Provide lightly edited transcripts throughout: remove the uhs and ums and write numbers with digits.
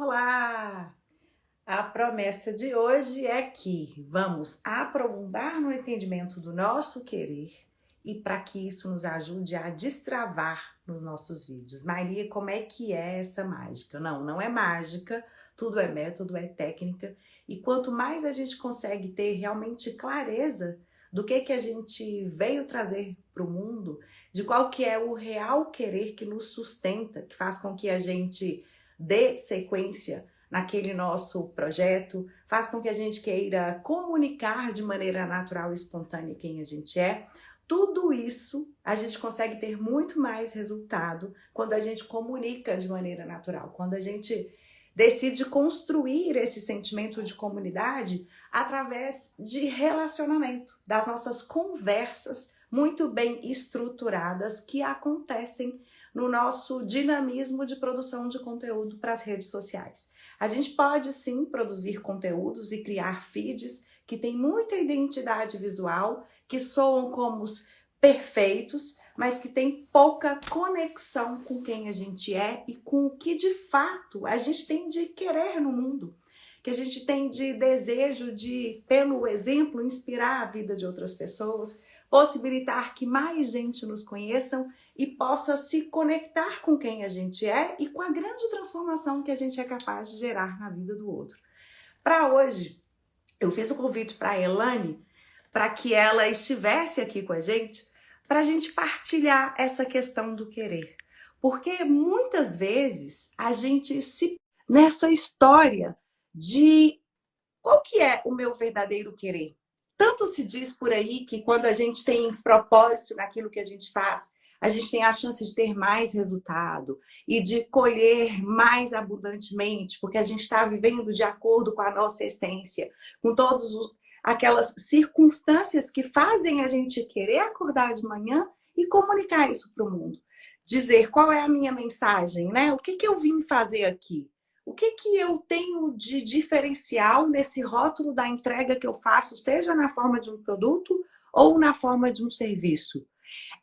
Olá! A promessa de hoje é que vamos aprofundar no entendimento do nosso querer e para que isso nos ajude a destravar nos nossos vídeos. Maria, como é que é essa mágica? Não é mágica, tudo é método, é técnica. E quanto mais a gente consegue ter realmente clareza do que a gente veio trazer para o mundo, de qual que é o real querer que nos sustenta, que faz com que a gente dê sequência naquele nosso projeto, faz com que a gente queira comunicar de maneira natural e espontânea quem a gente é. Tudo isso a gente consegue ter muito mais resultado quando a gente comunica de maneira natural, quando a gente decide construir esse sentimento de comunidade através de relacionamento, das nossas conversas muito bem estruturadas que acontecem no nosso dinamismo de produção de conteúdo para as redes sociais. A gente pode sim produzir conteúdos e criar feeds que têm muita identidade visual, que soam como os perfeitos, mas que têm pouca conexão com quem a gente é e com o que de fato a gente tem de querer no mundo, que a gente tem de desejo de, pelo exemplo, inspirar a vida de outras pessoas, possibilitar que mais gente nos conheçam e possa se conectar com quem a gente é e com a grande transformação que a gente é capaz de gerar na vida do outro. Para hoje, eu fiz o convite para a Elane para que ela estivesse aqui com a gente partilhar essa questão do querer. Porque muitas vezes a gente se nessa história de qual que é o meu verdadeiro querer. Tanto se diz por aí que quando a gente tem propósito naquilo que a gente faz, a gente tem a chance de ter mais resultado e de colher mais abundantemente, porque a gente está vivendo de acordo com a nossa essência, com todas aquelas circunstâncias que fazem a gente querer acordar de manhã e comunicar isso para o mundo. Dizer qual é a minha mensagem, né? O que eu vim fazer aqui? O que eu tenho de diferencial nesse rótulo da entrega que eu faço, seja na forma de um produto ou na forma de um serviço?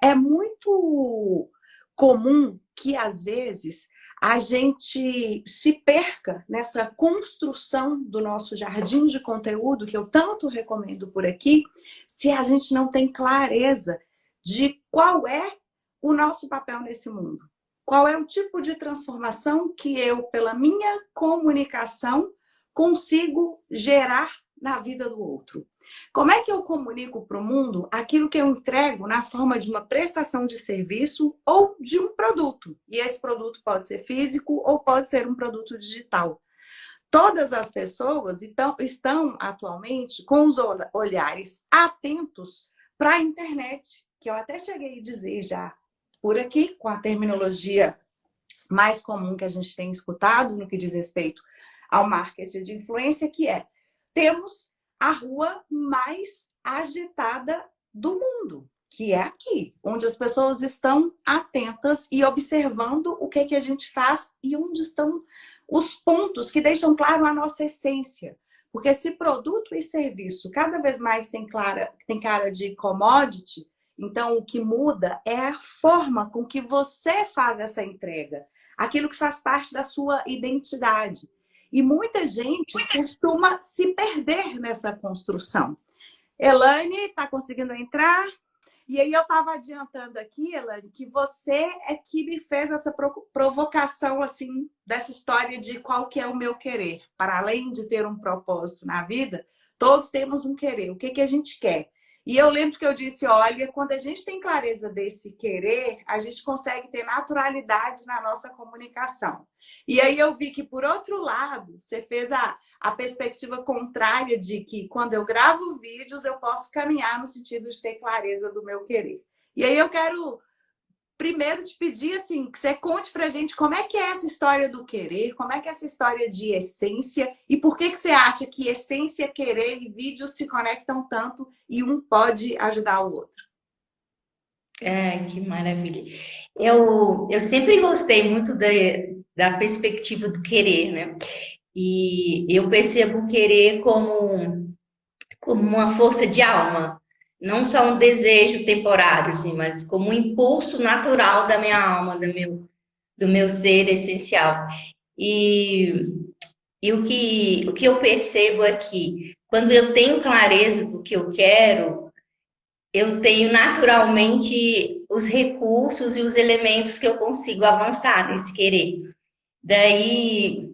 É muito comum que, às vezes, a gente se perca nessa construção do nosso jardim de conteúdo, que eu tanto recomendo por aqui, se a gente não tem clareza de qual é o nosso papel nesse mundo. Qual é o tipo de transformação que eu, pela minha comunicação, consigo gerar na vida do outro? Como é que eu comunico para o mundo aquilo que eu entrego na forma de uma prestação de serviço ou de um produto? E esse produto pode ser físico ou pode ser um produto digital. Todas as pessoas estão atualmente com os olhares atentos para a internet, que eu até cheguei a dizer já por aqui, com a terminologia mais comum que a gente tem escutado no que diz respeito ao marketing de influência, que é: temos a rua mais agitada do mundo, que é aqui, onde as pessoas estão atentas e observando o que a gente faz e onde estão os pontos que deixam claro a nossa essência. Porque se produto e serviço cada vez mais tem cara de commodity, então o que muda é a forma com que você faz essa entrega, aquilo que faz parte da sua identidade. E muita gente costuma se perder nessa construção. Elane, está conseguindo entrar? E aí eu estava adiantando aqui, Elane, que você é que me fez essa provocação assim, dessa história de qual que é o meu querer. Para além de ter um propósito na vida, todos temos um querer. O que a gente quer? E eu lembro que eu disse, olha, quando a gente tem clareza desse querer, a gente consegue ter naturalidade na nossa comunicação. E aí eu vi que, por outro lado, você fez a perspectiva contrária de que quando eu gravo vídeos, eu posso caminhar no sentido de ter clareza do meu querer. E aí eu quero primeiro te pedir assim, que você conte pra gente como é que é essa história do querer, como é que é essa história de essência e por que você acha que essência, querer e vídeo se conectam tanto e um pode ajudar o outro. Que maravilha. Eu sempre gostei muito da perspectiva do querer, né? E eu percebo o querer como uma força de alma, não só um desejo temporário, assim, mas como um impulso natural da minha alma, do meu ser essencial. E, e o que eu percebo aqui, quando eu tenho clareza do que eu quero, eu tenho naturalmente os recursos e os elementos que eu consigo avançar nesse querer. Daí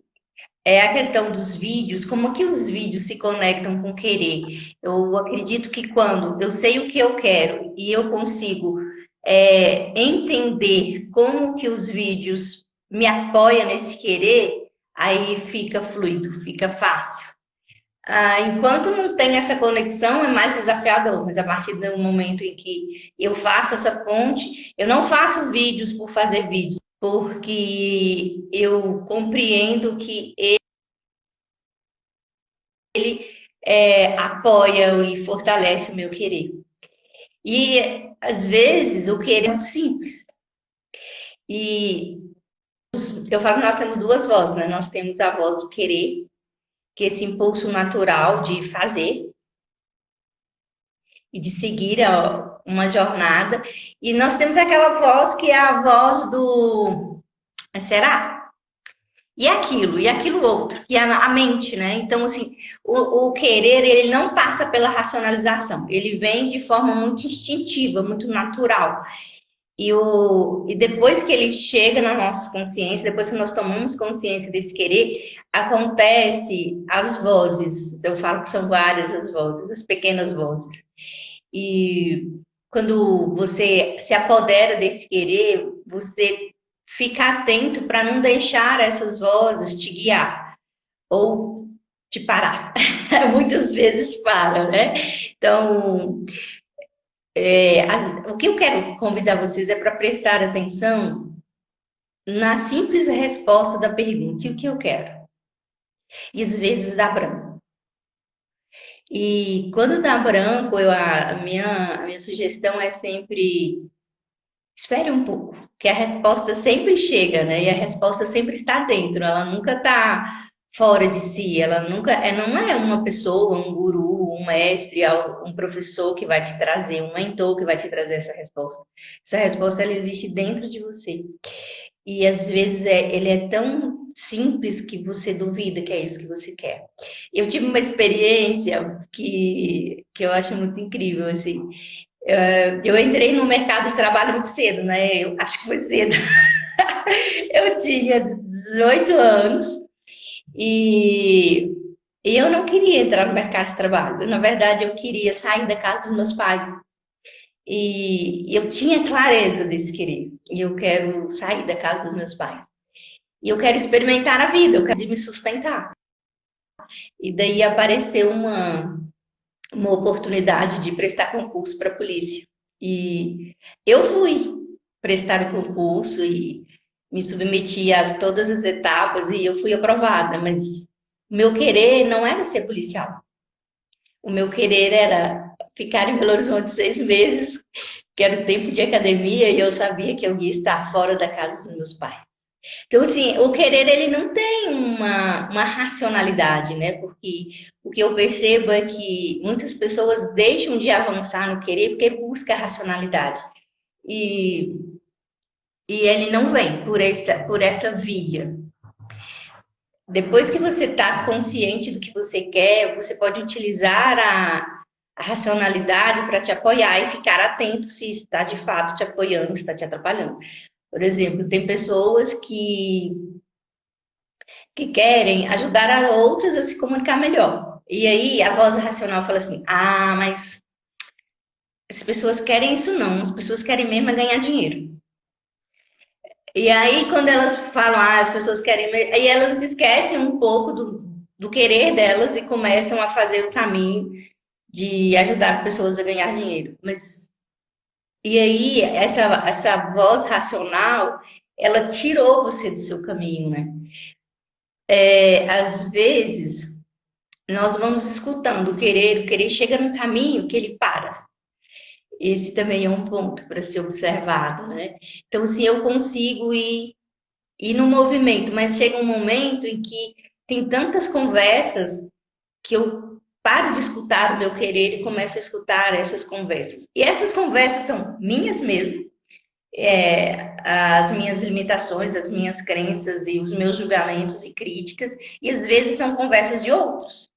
é a questão dos vídeos, como que os vídeos se conectam com querer? Eu acredito que quando eu sei o que eu quero e eu consigo entender como que os vídeos me apoiam nesse querer, aí fica fluido, fica fácil. Enquanto não tem essa conexão, é mais desafiador, mas a partir do momento em que eu faço essa ponte, eu não faço vídeos por fazer vídeos, porque eu compreendo que apoia e fortalece o meu querer. E às vezes o querer é muito simples. E eu falo que nós temos duas vozes, né? Nós temos a voz do querer, que é esse impulso natural de fazer e de seguir uma jornada. E nós temos aquela voz que é a voz do será? E aquilo outro, que é a mente, né? Então, assim, o querer, ele não passa pela racionalização, ele vem de forma muito instintiva, muito natural. E depois que ele chega na nossa consciência, depois que nós tomamos consciência desse querer, acontece as vozes. Eu falo que são várias as vozes, as pequenas vozes. E quando você se apodera desse querer, você fica atento para não deixar essas vozes te guiar ou te parar. Muitas vezes para, né? Então, o que eu quero convidar vocês é para prestar atenção na simples resposta da pergunta: e o que eu quero? E às vezes dá branco. E quando dá branco, a minha sugestão é sempre espere um pouco, que a resposta sempre chega, né? E a resposta sempre está dentro, ela nunca está fora de si, ela nunca não é uma pessoa, um guru, um mestre, um professor que vai te trazer, um mentor que vai te trazer essa resposta. Essa resposta ela existe dentro de você. E às vezes ele é tão simples que você duvida que é isso que você quer. Eu tive uma experiência que eu acho muito incrível, assim. Eu entrei no mercado de trabalho muito cedo, né? Eu acho que foi cedo. Eu tinha 18 anos e, e eu não queria entrar no mercado de trabalho. Na verdade, eu queria sair da casa dos meus pais. E eu tinha clareza desse querer. E eu quero sair da casa dos meus pais. E eu quero experimentar a vida, eu quero me sustentar. E daí apareceu uma oportunidade de prestar concurso para a polícia. E eu fui prestar o concurso e me submeti a todas as etapas e eu fui aprovada, mas o meu querer não era ser policial. O meu querer era ficar em Belo Horizonte 6 meses, que era o tempo de academia, e eu sabia que eu ia estar fora da casa dos meus pais. Então, assim, o querer, ele não tem uma racionalidade, né? Porque o que eu percebo é que muitas pessoas deixam de avançar no querer porque busca a racionalidade. E, e ele não vem por essa via. Depois que você está consciente do que você quer, você pode utilizar a racionalidade para te apoiar e ficar atento se está de fato te apoiando, se está te atrapalhando. Por exemplo, tem pessoas que querem ajudar a outras a se comunicar melhor. E aí a voz racional fala assim: mas as pessoas querem isso não, as pessoas querem mesmo é ganhar dinheiro. E aí quando elas falam, as pessoas querem, aí elas esquecem um pouco do querer delas e começam a fazer o caminho de ajudar pessoas a ganhar dinheiro. E aí essa voz racional, ela tirou você do seu caminho, né? Às vezes nós vamos escutando o querer chega num caminho que ele para. Esse também é um ponto para ser observado, né? Então, se eu consigo ir no movimento, mas chega um momento em que tem tantas conversas que eu paro de escutar o meu querer e começo a escutar essas conversas. E essas conversas são minhas mesmo, as minhas limitações, as minhas crenças e os meus julgamentos e críticas, e às vezes são conversas de outros.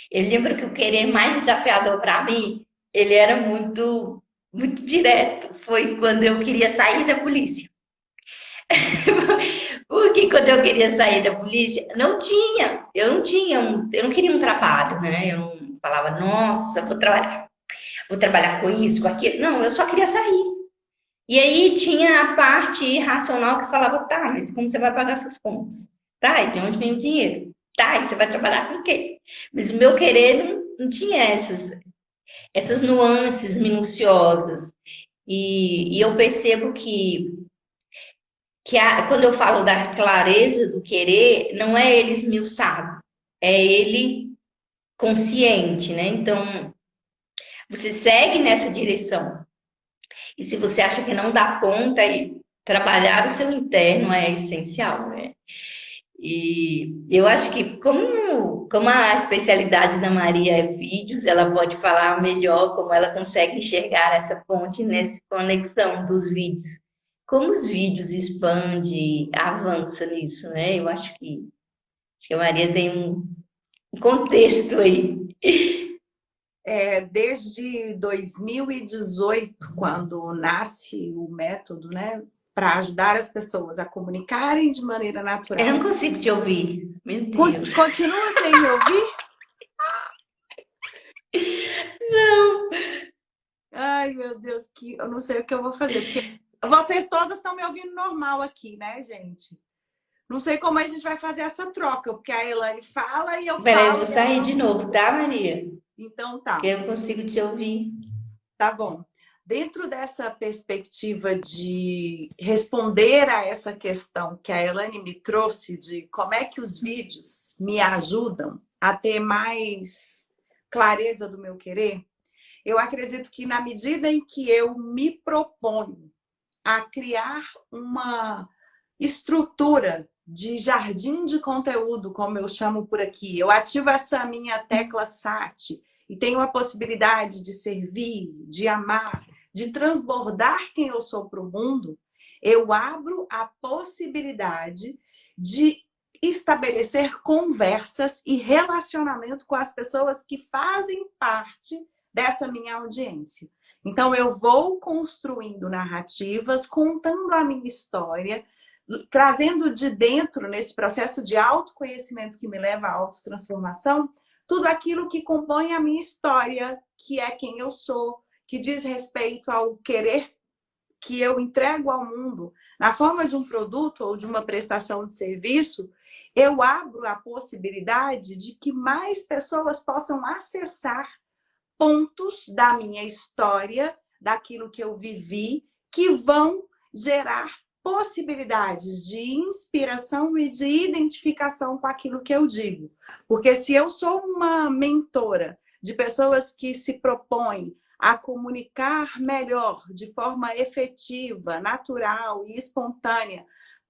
Eu lembro que o querer mais desafiador para mim, ele era muito direto. Foi quando eu queria sair da polícia. Porque quando eu queria sair da polícia, eu não queria um trabalho, né? Eu não falava, nossa, vou trabalhar com isso, com aquilo. Não, eu só queria sair. E aí tinha a parte irracional que falava, tá, mas como você vai pagar suas contas? Tá, e de onde vem o dinheiro? Tá, e você vai trabalhar com o quê? Mas o meu querer não tinha essas nuances minuciosas. E eu percebo quando eu falo da clareza do querer, não é ele esmiuçado, é ele consciente, né? Então, você segue nessa direção. E se você acha que não dá conta, trabalhar o seu interno é essencial, né? E eu acho que, como a especialidade da Maria é vídeos, ela pode falar melhor como ela consegue enxergar essa ponte nessa conexão dos vídeos. Como os vídeos expande, avança nisso, né? Eu acho que a Maria tem um contexto aí. Desde 2018, quando nasce o método, né, para ajudar as pessoas a comunicarem de maneira Eu natural. não consigo te ouvir. Meu Deus. Continua sem me ouvir? Não. Ai, meu Deus, que eu não sei o que eu vou fazer, porque vocês todas estão me ouvindo normal aqui, né, gente? Não sei como a gente vai fazer essa troca, porque a Elaine fala e eu Peraí, eu falo vou e ela sair não de novo, responde. tá, Maria? Então Porque tá, eu não consigo te ouvir. tá bom. Dentro dessa perspectiva de responder a essa questão que a Elaine me trouxe de como é que os vídeos me ajudam a ter mais clareza do meu querer, eu acredito que na medida em que eu me proponho a criar uma estrutura de jardim de conteúdo, como eu chamo por aqui, eu ativo essa minha tecla SAT e tenho a possibilidade de servir, de amar, de transbordar quem eu sou para o mundo, eu abro a possibilidade de estabelecer conversas e relacionamento com as pessoas que fazem parte dessa minha audiência. Então, eu vou construindo narrativas, contando a minha história, trazendo de dentro, nesse processo de autoconhecimento que me leva à autotransformação, tudo aquilo que compõe a minha história, que é quem eu sou, que diz respeito ao querer que eu entrego ao mundo na forma de um produto ou de uma prestação de serviço, eu abro a possibilidade de que mais pessoas possam acessar pontos da minha história, daquilo que eu vivi, que vão gerar possibilidades de inspiração e de identificação com aquilo que eu digo. Porque se eu sou uma mentora de pessoas que se propõem a comunicar melhor, de forma efetiva, natural e espontânea,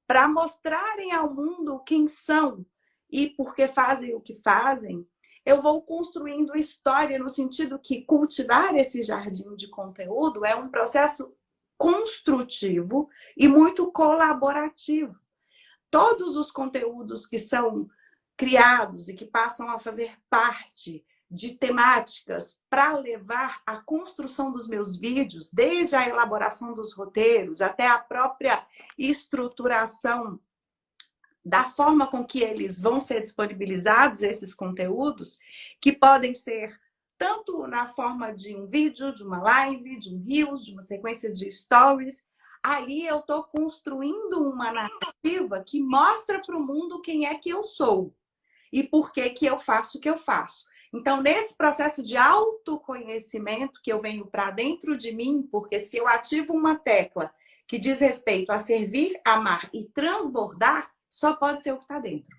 para mostrarem ao mundo quem são e por que fazem o que fazem, eu vou construindo história no sentido que cultivar esse jardim de conteúdo é um processo construtivo e muito colaborativo. Todos os conteúdos que são criados e que passam a fazer parte de temáticas para levar à construção dos meus vídeos, desde a elaboração dos roteiros até a própria estruturação da forma com que eles vão ser disponibilizados, esses conteúdos, que podem ser tanto na forma de um vídeo, de uma live, de um Reels, de uma sequência de stories. Ali eu estou construindo uma narrativa que mostra para o mundo quem é que eu sou e por que que eu faço o que eu faço. Então, nesse processo de autoconhecimento que eu venho para dentro de mim, porque se eu ativo uma tecla que diz respeito a servir, amar e transbordar, só pode ser o que está dentro.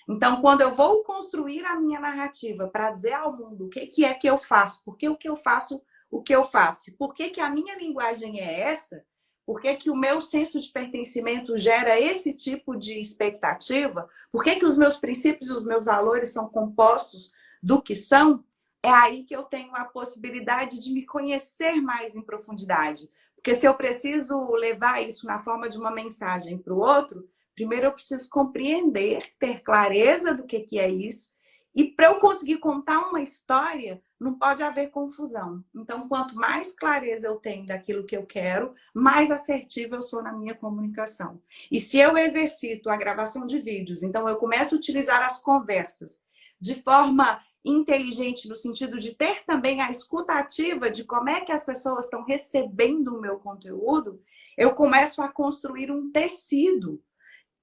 Então, quando eu vou construir a minha narrativa para dizer ao mundo o que é que eu faço, por que o que eu faço, o que eu faço, por que a minha linguagem é essa, por que o meu senso de pertencimento gera esse tipo de expectativa, por que os meus princípios e os meus valores são compostos do que são, é aí que eu tenho a possibilidade de me conhecer mais em profundidade. Porque se eu preciso levar isso na forma de uma mensagem para o outro, primeiro eu preciso compreender, ter clareza do que é isso. E para eu conseguir contar uma história, não pode haver confusão. Então, quanto mais clareza eu tenho daquilo que eu quero, mais assertiva eu sou na minha comunicação. E se eu exercito a gravação de vídeos, então eu começo a utilizar as conversas de forma inteligente, no sentido de ter também a escuta ativa de como é que as pessoas estão recebendo o meu conteúdo, eu começo a construir um tecido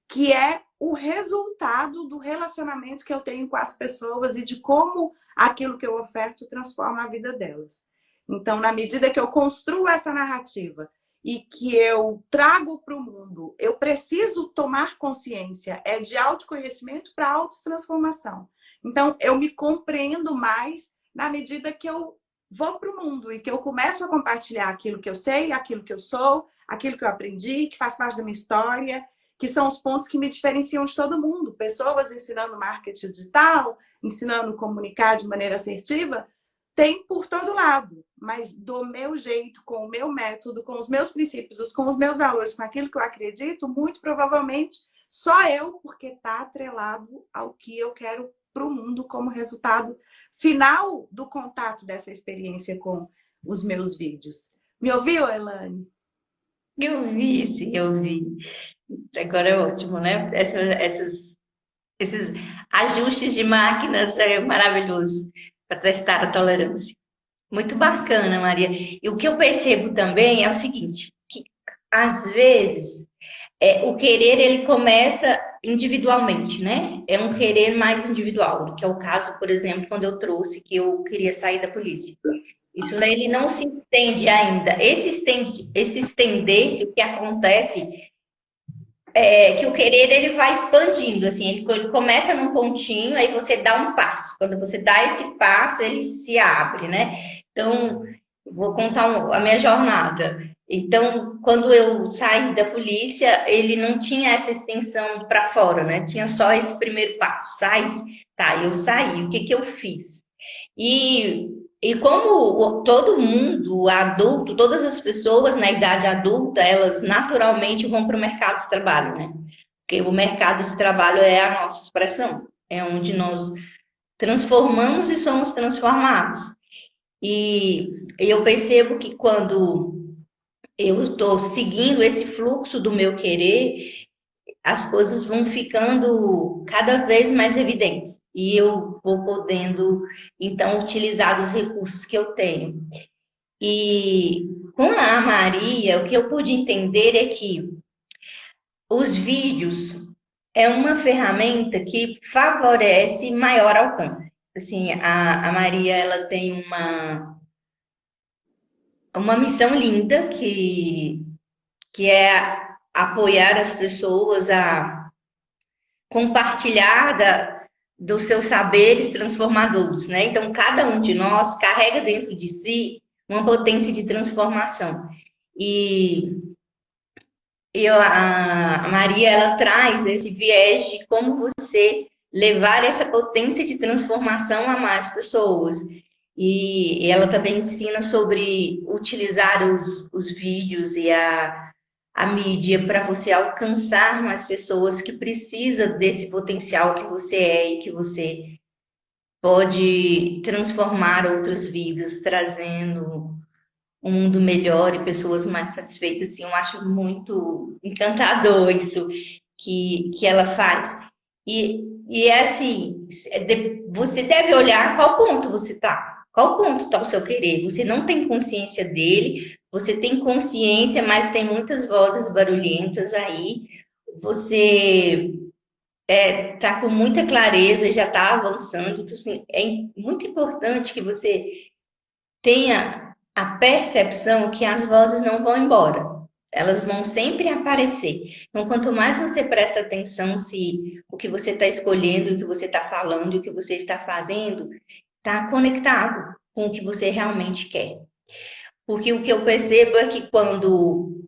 que é o resultado do relacionamento que eu tenho com as pessoas e de como aquilo que eu oferto transforma a vida delas. Então, na medida que eu construo essa narrativa e que eu trago para o mundo, eu preciso tomar consciência, é de autoconhecimento para autotransformação. Então, eu me compreendo mais na medida que eu vou para o mundo e que eu começo a compartilhar aquilo que eu sei, aquilo que eu sou, aquilo que eu aprendi, que faz parte da minha história, que são os pontos que me diferenciam de todo mundo. Pessoas ensinando marketing digital, ensinando comunicar de maneira assertiva, tem por todo lado. Mas do meu jeito, com o meu método, com os meus princípios, com os meus valores, com aquilo que eu acredito, muito provavelmente só eu, porque está atrelado ao que eu quero para o mundo como resultado final do contato dessa experiência com os meus vídeos. Me ouviu, Elaine? Eu vi, sim, eu vi. Agora é ótimo, né? Esses ajustes de máquinas é maravilhoso para testar a tolerância. Muito bacana, Maria. E o que eu percebo também é o seguinte, que às vezes o querer ele começa individualmente, né? É um querer mais individual, que é o caso, por exemplo, quando eu trouxe que eu queria sair da polícia. Isso daí ele não se estende ainda. Esse estender-se, o que acontece é que o querer ele vai expandindo, assim, ele começa num pontinho, aí você dá um passo. Quando você dá esse passo, ele se abre, né? Então, vou contar a minha jornada. Então, quando eu saí da polícia, ele não tinha essa extensão para fora, né? Tinha só esse primeiro passo, sair. Tá, eu saí. O que que eu fiz? E como todo mundo adulto, todas as pessoas na idade adulta, elas naturalmente vão para o mercado de trabalho, né? Porque o mercado de trabalho é a nossa expressão, é onde nós transformamos e somos transformados. E eu percebo que quando eu estou seguindo esse fluxo do meu querer, as coisas vão ficando cada vez mais evidentes e eu vou podendo, então, utilizar os recursos que eu tenho. E com a Maria, o que eu pude entender é que os vídeos é uma ferramenta que favorece maior alcance. Assim, a Maria, ela tem uma missão linda que é apoiar as pessoas a compartilhar dos seus saberes transformadores, né? Então, cada um de nós carrega dentro de si uma potência de transformação. E a Maria, ela traz esse viés de como você levar essa potência de transformação a mais pessoas. E ela também ensina sobre utilizar os vídeos e a mídia para você alcançar mais pessoas que precisam desse potencial que você é e que você pode transformar outras vidas, trazendo um mundo melhor e pessoas mais satisfeitas. Assim, eu acho muito encantador isso que ela faz. E é assim, você deve olhar qual ponto você está. Qual ponto está o seu querer? Você não tem consciência dele, você tem consciência, mas tem muitas vozes barulhentas aí. Você está com muita clareza, já está avançando. Então, assim, é muito importante que você tenha a percepção que as vozes não vão embora. Elas vão sempre aparecer. Então, quanto mais você presta atenção se o que você está escolhendo, o que você está falando, o que você está fazendo, está conectado com o que você realmente quer. Porque o que eu percebo é que quando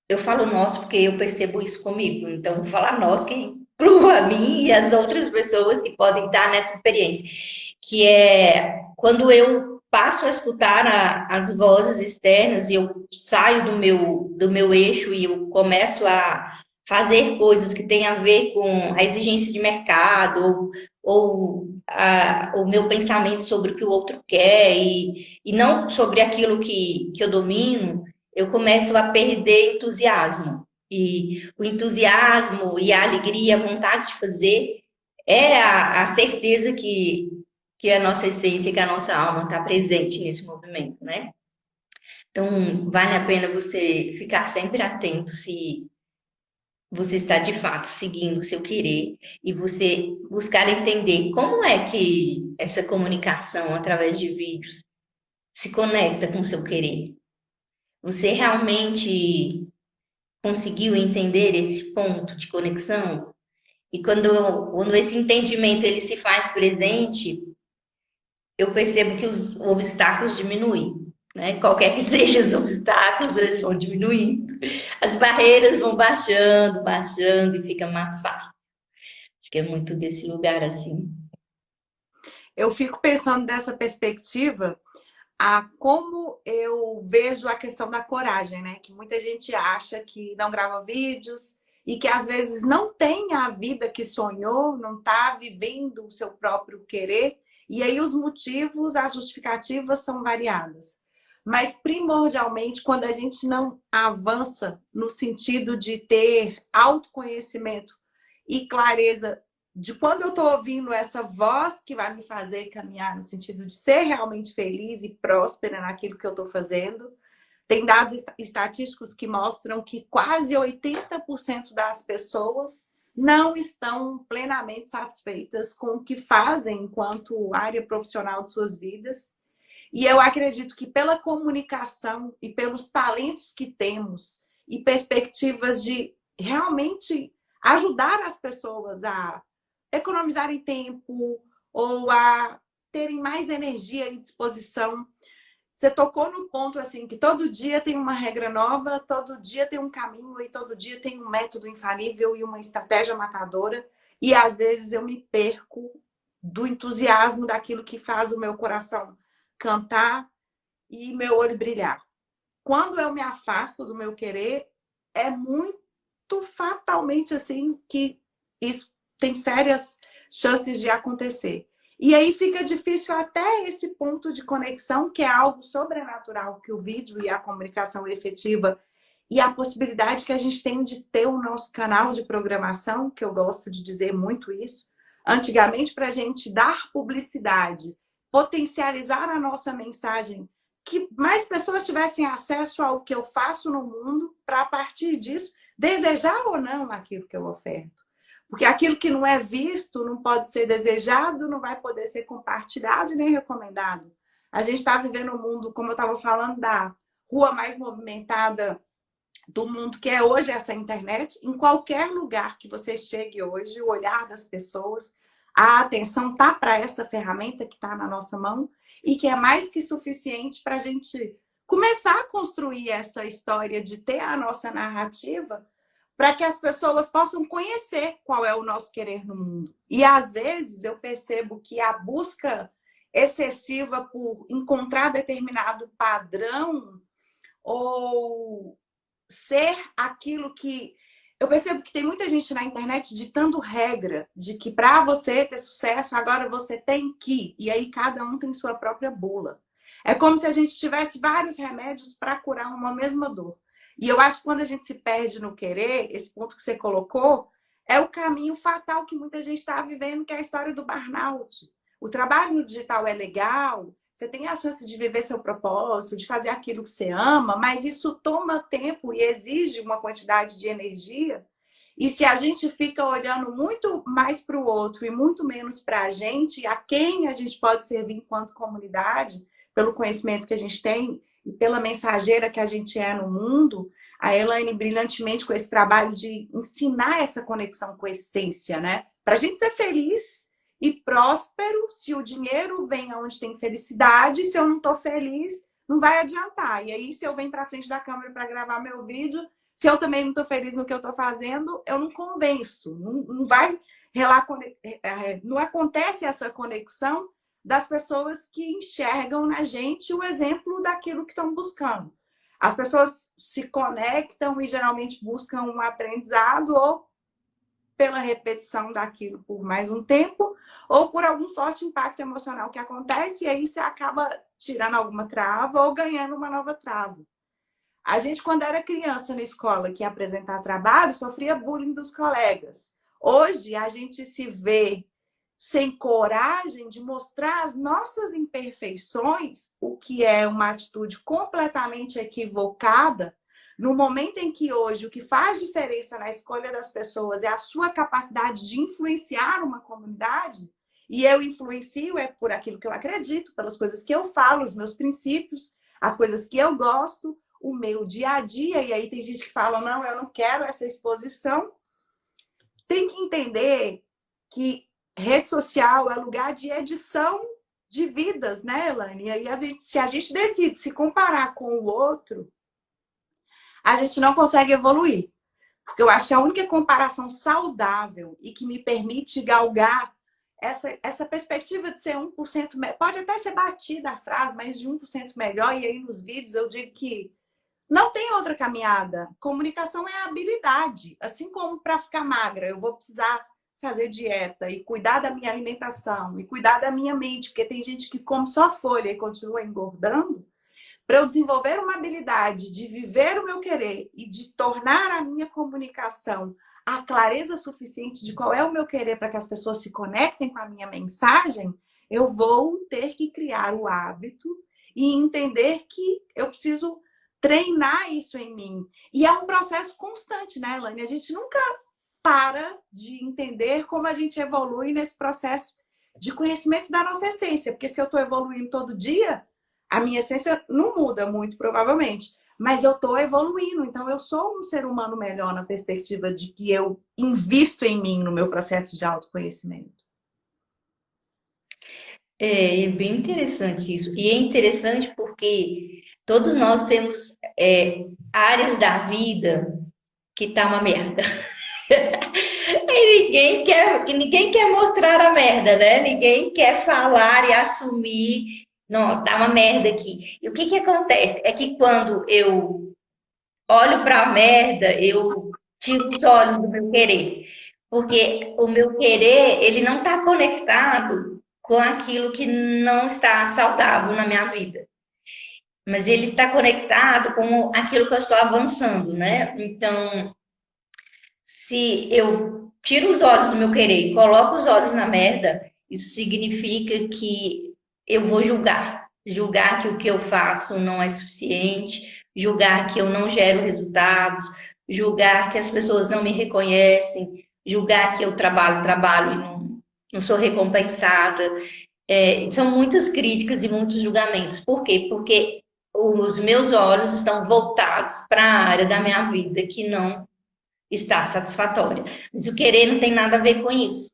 eu falo nós, porque eu percebo isso comigo, então vou falar nós, que inclua a mim e as outras pessoas que podem estar nessa experiência, que é quando eu passo a escutar as vozes externas e eu saio do meu eixo e eu começo a fazer coisas que têm a ver com a exigência de mercado ou o meu pensamento sobre o que o outro quer e não sobre aquilo que eu domino, eu começo a perder entusiasmo. E o entusiasmo e a alegria, a vontade de fazer é a certeza que a nossa essência, que a nossa alma está presente nesse movimento, né? Então, vale a pena você ficar sempre atento se você está de fato seguindo o seu querer e você buscar entender como é que essa comunicação através de vídeos se conecta com o seu querer. Você realmente conseguiu entender esse ponto de conexão? E quando esse entendimento ele se faz presente, eu percebo que os obstáculos diminuem, né? Qualquer que sejam os obstáculos, eles vão diminuindo. As barreiras vão baixando, baixando e fica mais fácil. Acho que é muito desse lugar assim. Eu fico pensando dessa perspectiva a como eu vejo a questão da coragem, né? Que muita gente acha que não grava vídeos e que às vezes não tem a vida que sonhou, não está vivendo o seu próprio querer. E aí os motivos, as justificativas são variadas. Mas primordialmente, quando a gente não avança no sentido de ter autoconhecimento e clareza de quando eu estou ouvindo essa voz que vai me fazer caminhar no sentido de ser realmente feliz e próspera naquilo que eu estou fazendo. Tem dados estatísticos que mostram que quase 80% das pessoas não estão plenamente satisfeitas com o que fazem enquanto área profissional de suas vidas. E eu acredito que pela comunicação e pelos talentos que temos e perspectivas de realmente ajudar as pessoas a economizarem tempo ou a terem mais energia e disposição. Você tocou no ponto assim que todo dia tem uma regra nova, todo dia tem um caminho e todo dia tem um método infalível e uma estratégia matadora. E às vezes eu me perco do entusiasmo daquilo que faz o meu coração cantar e meu olho brilhar. Quando eu me afasto do meu querer, é muito fatalmente assim que isso tem sérias chances de acontecer. E aí fica difícil até esse ponto de conexão, que é algo sobrenatural, que o vídeo e a comunicação efetiva e a possibilidade que a gente tem de ter o nosso canal de programação, que eu gosto de dizer muito isso. Antigamente, para a gente dar publicidade, potencializar a nossa mensagem, que mais pessoas tivessem acesso ao que eu faço no mundo, para a partir disso, desejar ou não aquilo que eu oferto. Porque aquilo que não é visto não pode ser desejado, não vai poder ser compartilhado nem recomendado. A gente está vivendo um mundo, como eu estava falando, da rua mais movimentada do mundo, que é hoje essa internet. Em qualquer lugar que você chegue hoje, o olhar das pessoas, a atenção está para essa ferramenta que está na nossa mão e que é mais que suficiente para a gente começar a construir essa história de ter a nossa narrativa para que as pessoas possam conhecer qual é o nosso querer no mundo. E às vezes eu percebo que a busca excessiva por encontrar determinado padrão ou ser aquilo que... Eu percebo que tem muita gente na internet ditando regra de que para você ter sucesso, agora você tem que... E aí cada um tem sua própria bula. É como se a gente tivesse vários remédios para curar uma mesma dor. E eu acho que quando a gente se perde no querer, esse ponto que você colocou, é o caminho fatal que muita gente está vivendo, que é a história do burnout. O trabalho no digital é legal, você tem a chance de viver seu propósito, de fazer aquilo que você ama, mas isso toma tempo e exige uma quantidade de energia. E se a gente fica olhando muito mais para o outro e muito menos para a gente, a quem a gente pode servir enquanto comunidade, pelo conhecimento que a gente tem, e pela mensageira que a gente é no mundo, a Elaine brilhantemente com esse trabalho de ensinar essa conexão com a essência, né? Para a gente ser feliz e próspero, se o dinheiro vem aonde tem felicidade, se eu não estou feliz, não vai adiantar. E aí, se eu venho para frente da câmera para gravar meu vídeo, se eu também não estou feliz no que eu estou fazendo, eu não convenço. Não vai relar, não acontece essa conexão das pessoas que enxergam na gente o exemplo daquilo que estão buscando. As pessoas se conectam e geralmente buscam um aprendizado ou pela repetição daquilo por mais um tempo, ou por algum forte impacto emocional que acontece, e aí você acaba tirando alguma trava ou ganhando uma nova trava. A gente, quando era criança na escola, que ia apresentar trabalho, sofria bullying dos colegas. Hoje, a gente se vê sem coragem de mostrar as nossas imperfeições, o que é uma atitude completamente equivocada, no momento em que hoje o que faz diferença na escolha das pessoas é a sua capacidade de influenciar uma comunidade, e eu influencio é por aquilo que eu acredito, pelas coisas que eu falo, os meus princípios, as coisas que eu gosto, o meu dia a dia, e aí tem gente que fala, não, eu não quero essa exposição. Tem que entender que rede social é lugar de edição de vidas, né, Elaine? E aí, se a gente decide se comparar com o outro, a gente não consegue evoluir. Porque eu acho que a única comparação saudável e que me permite galgar essa perspectiva de ser 1%, pode até ser batida a frase, mas de 1% melhor, e aí nos vídeos eu digo que não tem outra caminhada. Comunicação é habilidade. Assim como para ficar magra, eu vou precisar fazer dieta e cuidar da minha alimentação e cuidar da minha mente, porque tem gente que come só folha e continua engordando. Para eu desenvolver uma habilidade de viver o meu querer e de tornar a minha comunicação a clareza suficiente de qual é o meu querer para que as pessoas se conectem com a minha mensagem, eu vou ter que criar o hábito e entender que eu preciso treinar isso em mim. E é um processo constante, né, Elaine? A gente nunca para de entender como a gente evolui nesse processo de conhecimento da nossa essência. Porque se eu estou evoluindo todo dia, a minha essência não muda muito, provavelmente. Mas eu estou evoluindo. Então, eu sou um ser humano melhor na perspectiva de que eu invisto em mim no meu processo de autoconhecimento. É bem interessante isso. E é interessante porque todos nós temos áreas da vida que tá uma merda. E ninguém quer mostrar a merda, né? Ninguém quer falar e assumir, não, tá uma merda aqui. E o que que acontece? É que quando eu olho para a merda, eu tiro os olhos do meu querer. Porque o meu querer, ele não está conectado com aquilo que não está saudável na minha vida. Mas ele está conectado com aquilo que eu estou avançando, né? Então, se eu tiro os olhos do meu querer e coloco os olhos na merda, isso significa que eu vou julgar. Julgar que o que eu faço não é suficiente, julgar que eu não gero resultados, julgar que as pessoas não me reconhecem, julgar que eu trabalho e não sou recompensada. São muitas críticas e muitos julgamentos. Por quê? Porque os meus olhos estão voltados para a área da minha vida que não está satisfatória. Mas o querer não tem nada a ver com isso.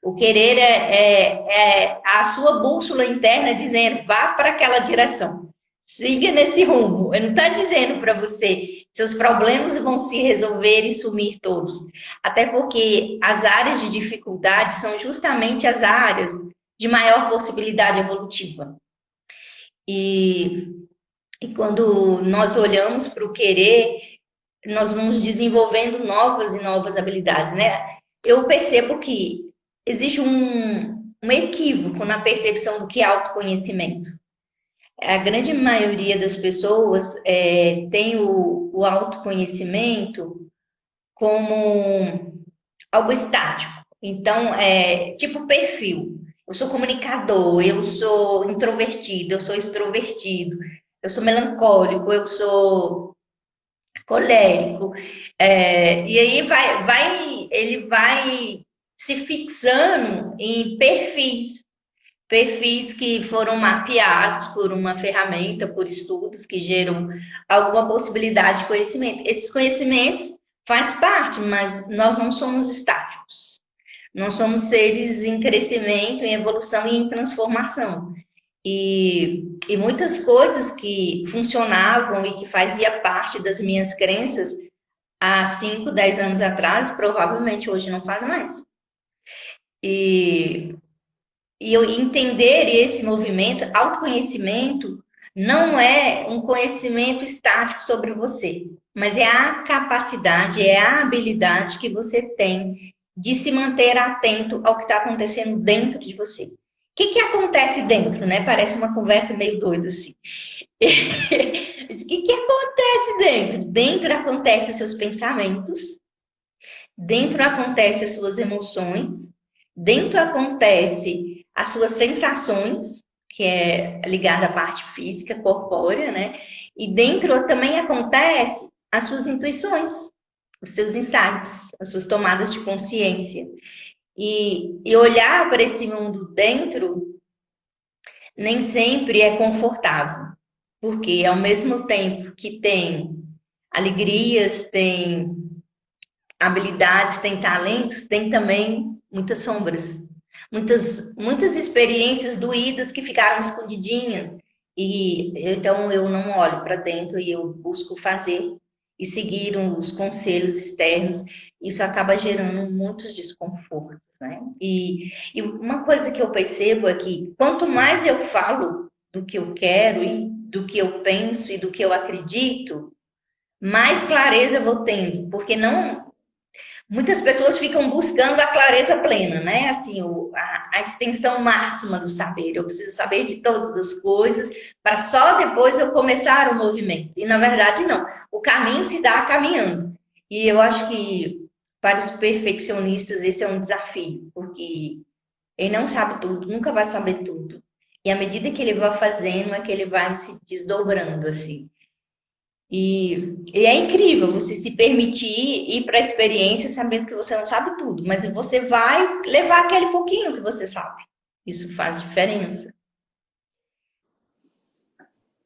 O querer é a sua bússola interna dizendo, vá para aquela direção. Siga nesse rumo. Ele não está dizendo para você, seus problemas vão se resolver e sumir todos. Até porque as áreas de dificuldade são justamente as áreas de maior possibilidade evolutiva. E quando nós olhamos para o querer, nós vamos desenvolvendo novas e novas habilidades, né? Eu percebo que existe um equívoco na percepção do que é autoconhecimento. A grande maioria das pessoas tem o autoconhecimento como algo estático. Então, tipo perfil. Eu sou comunicador, eu sou introvertido, eu sou extrovertido, eu sou melancólico, eu sou colérico. E aí ele vai se fixando em perfis que foram mapeados por uma ferramenta, por estudos que geram alguma possibilidade de conhecimento. Esses conhecimentos faz parte, mas nós não somos estáticos. Nós somos seres em crescimento, em evolução e em transformação. E muitas coisas que funcionavam e que fazia parte das minhas crenças há 5, 10 anos atrás, provavelmente hoje não faz mais. E e eu entender esse movimento, autoconhecimento, não é um conhecimento estático sobre você, mas é a capacidade, é a habilidade que você tem de se manter atento ao que está acontecendo dentro de você. O que acontece dentro, né? Parece uma conversa meio doida assim. O que acontece dentro? Dentro acontecem os seus pensamentos, dentro acontecem as suas emoções, dentro acontece as suas sensações, que é ligada à parte física, corpórea, né? E dentro também acontece as suas intuições, os seus insights, as suas tomadas de consciência. E olhar para esse mundo dentro nem sempre é confortável, porque ao mesmo tempo que tem alegrias, tem habilidades, tem talentos, tem também muitas sombras, muitas experiências doídas que ficaram escondidinhas. E então eu não olho para dentro e eu busco fazer e seguir os conselhos externos. Isso acaba gerando muitos desconfortos, né? E uma coisa que eu percebo é que quanto mais eu falo do que eu quero e do que eu penso e do que eu acredito, mais clareza eu vou tendo, porque não muitas pessoas ficam buscando a clareza plena, né? Assim, a extensão máxima do saber. Eu preciso saber de todas as coisas para só depois eu começar o movimento. E na verdade não. O caminho se dá caminhando. E eu acho que para os perfeccionistas esse é um desafio, porque ele não sabe tudo, nunca vai saber tudo. E à medida que ele vai fazendo, é que ele vai se desdobrando assim. E é incrível você se permitir ir para a experiência sabendo que você não sabe tudo, mas você vai levar aquele pouquinho que você sabe. Isso faz diferença.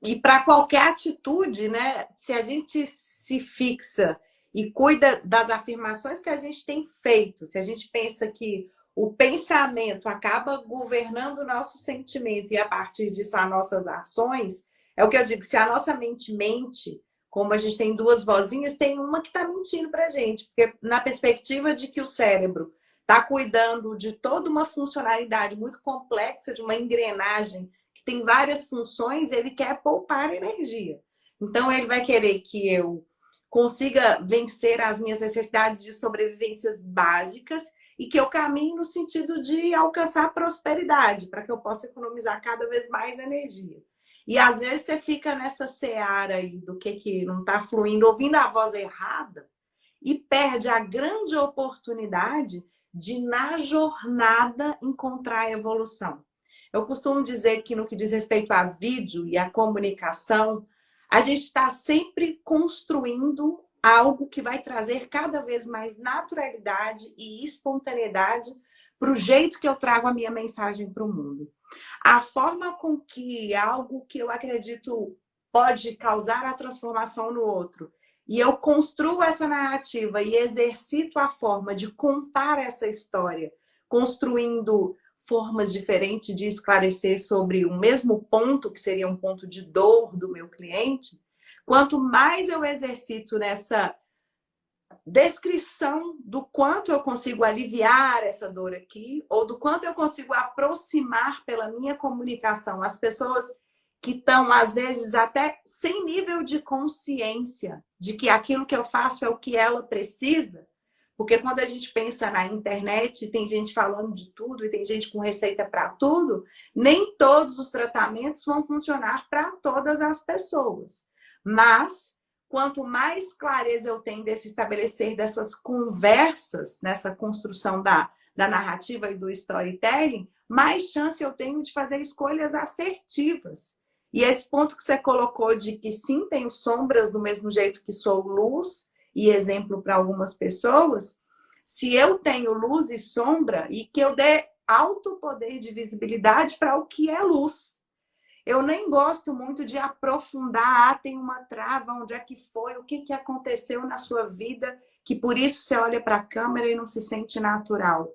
E para qualquer atitude, né? Se a gente se fixa e cuida das afirmações que a gente tem feito, se a gente pensa que o pensamento acaba governando o nosso sentimento e a partir disso as nossas ações, é o que eu digo, se a nossa mente mente, como a gente tem duas vozinhas, tem uma que está mentindo para a gente, porque na perspectiva de que o cérebro está cuidando de toda uma funcionalidade muito complexa, de uma engrenagem que tem várias funções, ele quer poupar energia. Então, ele vai querer que eu consiga vencer as minhas necessidades de sobrevivências básicas e que eu caminhe no sentido de alcançar prosperidade, para que eu possa economizar cada vez mais energia. E às vezes você fica nessa seara aí do que não está fluindo, ouvindo a voz errada e perde a grande oportunidade de, na jornada, encontrar a evolução. Eu costumo dizer que no que diz respeito a vídeo e a comunicação, a gente está sempre construindo algo que vai trazer cada vez mais naturalidade e espontaneidade para o jeito que eu trago a minha mensagem para o mundo. A forma com que algo que eu acredito pode causar a transformação no outro, e eu construo essa narrativa e exercito a forma de contar essa história, construindo formas diferentes de esclarecer sobre o mesmo ponto, que seria um ponto de dor do meu cliente, quanto mais eu exercito nessa descrição do quanto eu consigo aliviar essa dor aqui, ou do quanto eu consigo aproximar pela minha comunicação as pessoas que estão, às vezes, até sem nível de consciência de que aquilo que eu faço é o que ela precisa. Porque quando a gente pensa na internet, tem gente falando de tudo e tem gente com receita para tudo, nem todos os tratamentos vão funcionar para todas as pessoas. Mas, quanto mais clareza eu tenho desse estabelecer dessas conversas, nessa construção da narrativa e do storytelling, mais chance eu tenho de fazer escolhas assertivas. E esse ponto que você colocou de que sim, tenho sombras do mesmo jeito que sou luz, e exemplo para algumas pessoas, se eu tenho luz e sombra, e que eu dê alto poder de visibilidade para o que é luz. Eu nem gosto muito de aprofundar, tem uma trava, onde é que foi, o que aconteceu na sua vida, que por isso você olha para a câmera e não se sente natural.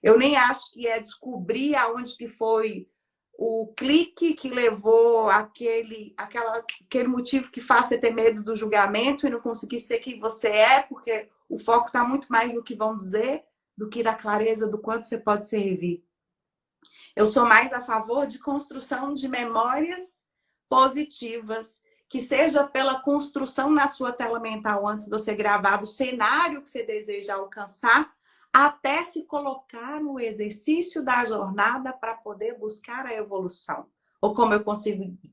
Eu nem acho que é descobrir aonde que foi o clique que levou aquele motivo que faz você ter medo do julgamento e não conseguir ser quem você é, porque o foco está muito mais no que vão dizer do que na clareza do quanto você pode servir. Eu sou mais a favor de construção de memórias positivas, que seja pela construção na sua tela mental antes de você gravar do cenário que você deseja alcançar, até se colocar no exercício da jornada para poder buscar a evolução. Ou como eu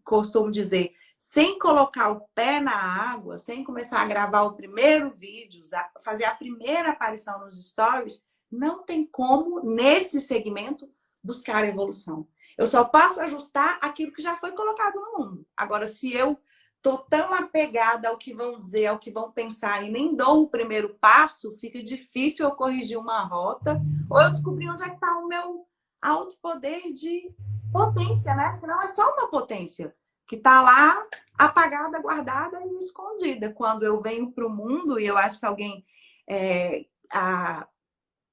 costumo dizer, sem colocar o pé na água, sem começar a gravar o primeiro vídeo, fazer a primeira aparição nos stories, não tem como, nesse segmento, buscar evolução. Eu só posso ajustar aquilo que já foi colocado no mundo. Agora, se eu tô tão apegada ao que vão dizer, ao que vão pensar, e nem dou o primeiro passo, fica difícil eu corrigir uma rota, ou eu descobrir onde é que está o meu alto poder de potência, né? Senão é só uma potência que está lá apagada, guardada e escondida. Quando eu venho para o mundo, e eu acho que alguém... a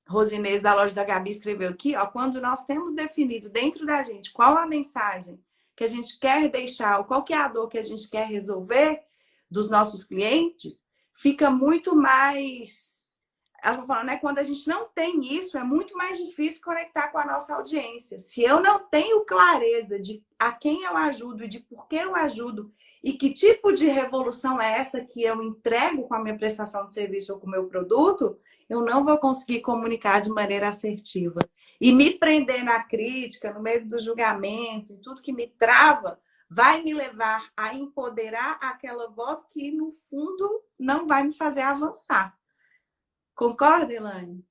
Rosinês da Loja da Gabi escreveu aqui, ó, quando nós temos definido dentro da gente qual a mensagem que a gente quer deixar, ou qual que é a dor que a gente quer resolver dos nossos clientes, fica muito mais... Ela falou, né? Quando a gente não tem isso, é muito mais difícil conectar com a nossa audiência. Se eu não tenho clareza de a quem eu ajudo e de por que eu ajudo e que tipo de revolução é essa que eu entrego com a minha prestação de serviço ou com o meu produto, eu não vou conseguir comunicar de maneira assertiva. E me prender na crítica, no meio do julgamento, em tudo que me trava, vai me levar a empoderar aquela voz que, no fundo, não vai me fazer avançar. Concorda, Elaine?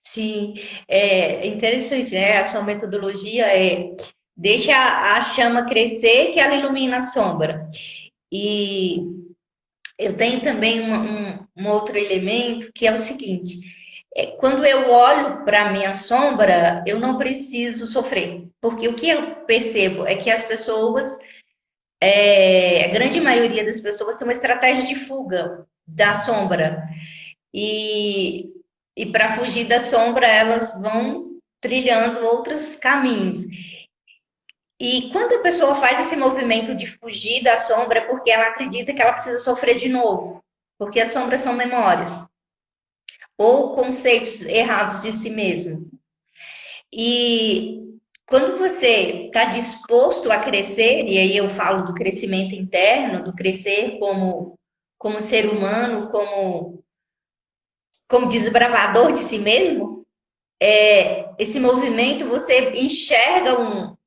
Sim, é interessante, né? A sua metodologia é deixa a chama crescer que ela ilumina a sombra. E eu tenho também um outro elemento que é o seguinte: quando eu olho para a minha sombra, eu não preciso sofrer, porque o que eu percebo é que as pessoas, a grande maioria das pessoas tem uma estratégia de fuga da sombra. E para fugir da sombra, elas vão trilhando outros caminhos. E quando a pessoa faz esse movimento de fugir da sombra, é porque ela acredita que ela precisa sofrer de novo, porque as sombras são memórias ou conceitos errados de si mesmo. E quando você está disposto a crescer, e aí eu falo do crescimento interno, do crescer como ser humano, como desbravador de si mesmo, esse movimento você enxerga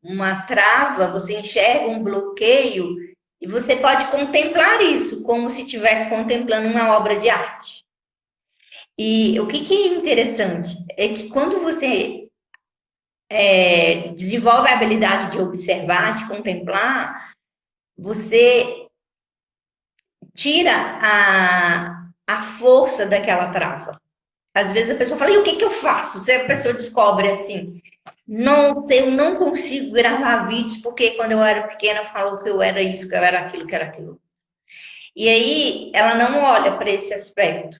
uma trava, você enxerga um bloqueio e você pode contemplar isso como se estivesse contemplando uma obra de arte. E o que é interessante é que quando você desenvolve a habilidade de observar, de contemplar, você tira a força daquela trava. Às vezes a pessoa fala, e o que eu faço? Se a pessoa descobre assim, não sei, eu não consigo gravar vídeos, porque quando eu era pequena falou que eu era isso, que eu era aquilo, que era aquilo. E aí ela não olha para esse aspecto,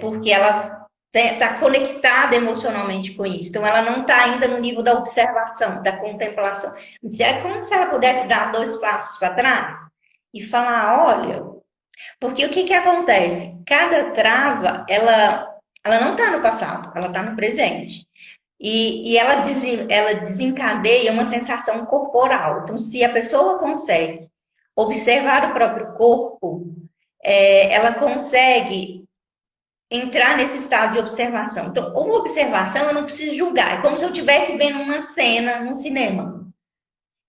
porque ela está conectada emocionalmente com isso. Então ela não está ainda no nível da observação, da contemplação. É como se ela pudesse dar 2 passos para trás e falar, olha, porque o que acontece? Cada trava, ela não está no passado, ela está no presente. E ela desencadeia uma sensação corporal. Então, se a pessoa consegue observar o próprio corpo, ela consegue entrar nesse estado de observação. Então, uma observação, eu não preciso julgar. É como se eu estivesse vendo uma cena num cinema.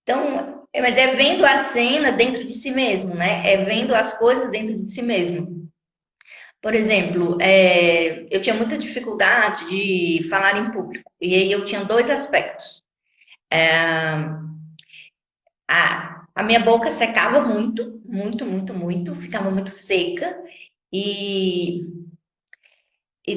Então, mas é vendo a cena dentro de si mesmo, né? É vendo as coisas dentro de si mesmo. Por exemplo, eu tinha muita dificuldade de falar em público. E aí eu tinha 2 aspectos. A minha boca secava muito, muito, muito, muito. Ficava muito seca. E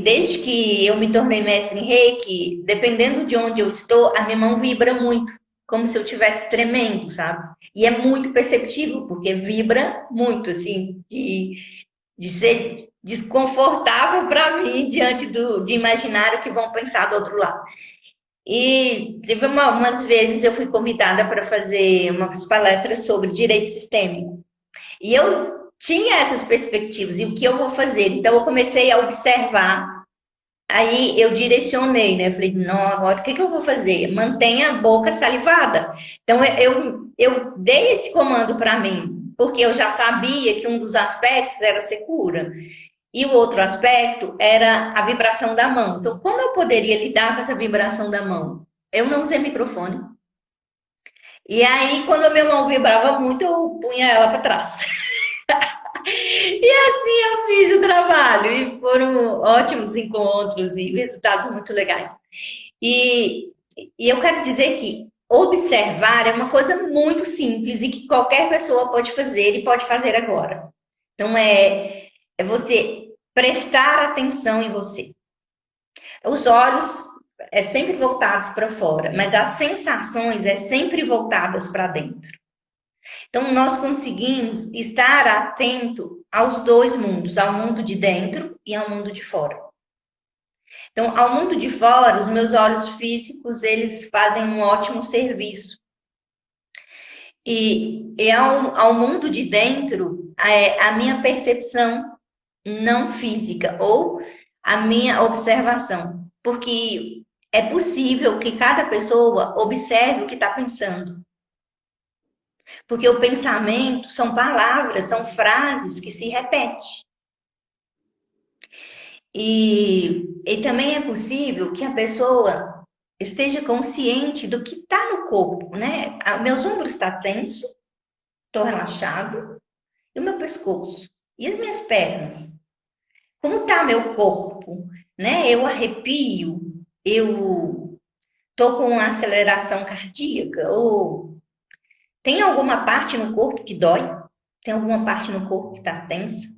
desde que eu me tornei mestre em Reiki, dependendo de onde eu estou, a minha mão vibra muito. Como se eu estivesse tremendo, sabe? E é muito perceptível, porque vibra muito, assim, de ser desconfortável para mim diante de imaginário que vão pensar do outro lado. E teve umas vezes eu fui convidada para fazer umas palestras sobre direito sistêmico. E eu tinha essas perspectivas, e o que eu vou fazer? Então eu comecei a observar Aí eu direcionei, né? Eu falei, não, agora o que que eu vou fazer? Mantenha a boca salivada. Então eu dei esse comando para mim, porque eu já sabia que um dos aspectos era secura. E o outro aspecto era a vibração da mão. Então, como eu poderia lidar com essa vibração da mão? Eu não usei microfone. E aí, quando a minha mão vibrava muito, eu punha ela para trás. E assim eu fiz o trabalho. E foram ótimos encontros e resultados muito legais. E, e eu quero dizer que observar é uma coisa muito simples e que qualquer pessoa pode fazer e pode fazer agora. Então, é você prestar atenção em você. Os olhos é sempre voltados para fora, mas as sensações é sempre voltadas para dentro. Então, nós conseguimos estar atento aos dois mundos, ao mundo de dentro e ao mundo de fora. Então, ao mundo de fora, os meus olhos físicos, eles fazem um ótimo serviço. E ao mundo de dentro, a minha percepção não física ou a minha observação. Porque é possível que cada pessoa observe o que está pensando. Porque o pensamento são palavras, são frases que se repetem. E também é possível que a pessoa esteja consciente do que está no corpo, né? Meus ombros estão tensos, estou relaxado, e o meu pescoço, e as minhas pernas. Como está meu corpo, né? Eu arrepio, eu estou com uma aceleração cardíaca, ou tem alguma parte no corpo que dói? Tem alguma parte no corpo que está tensa?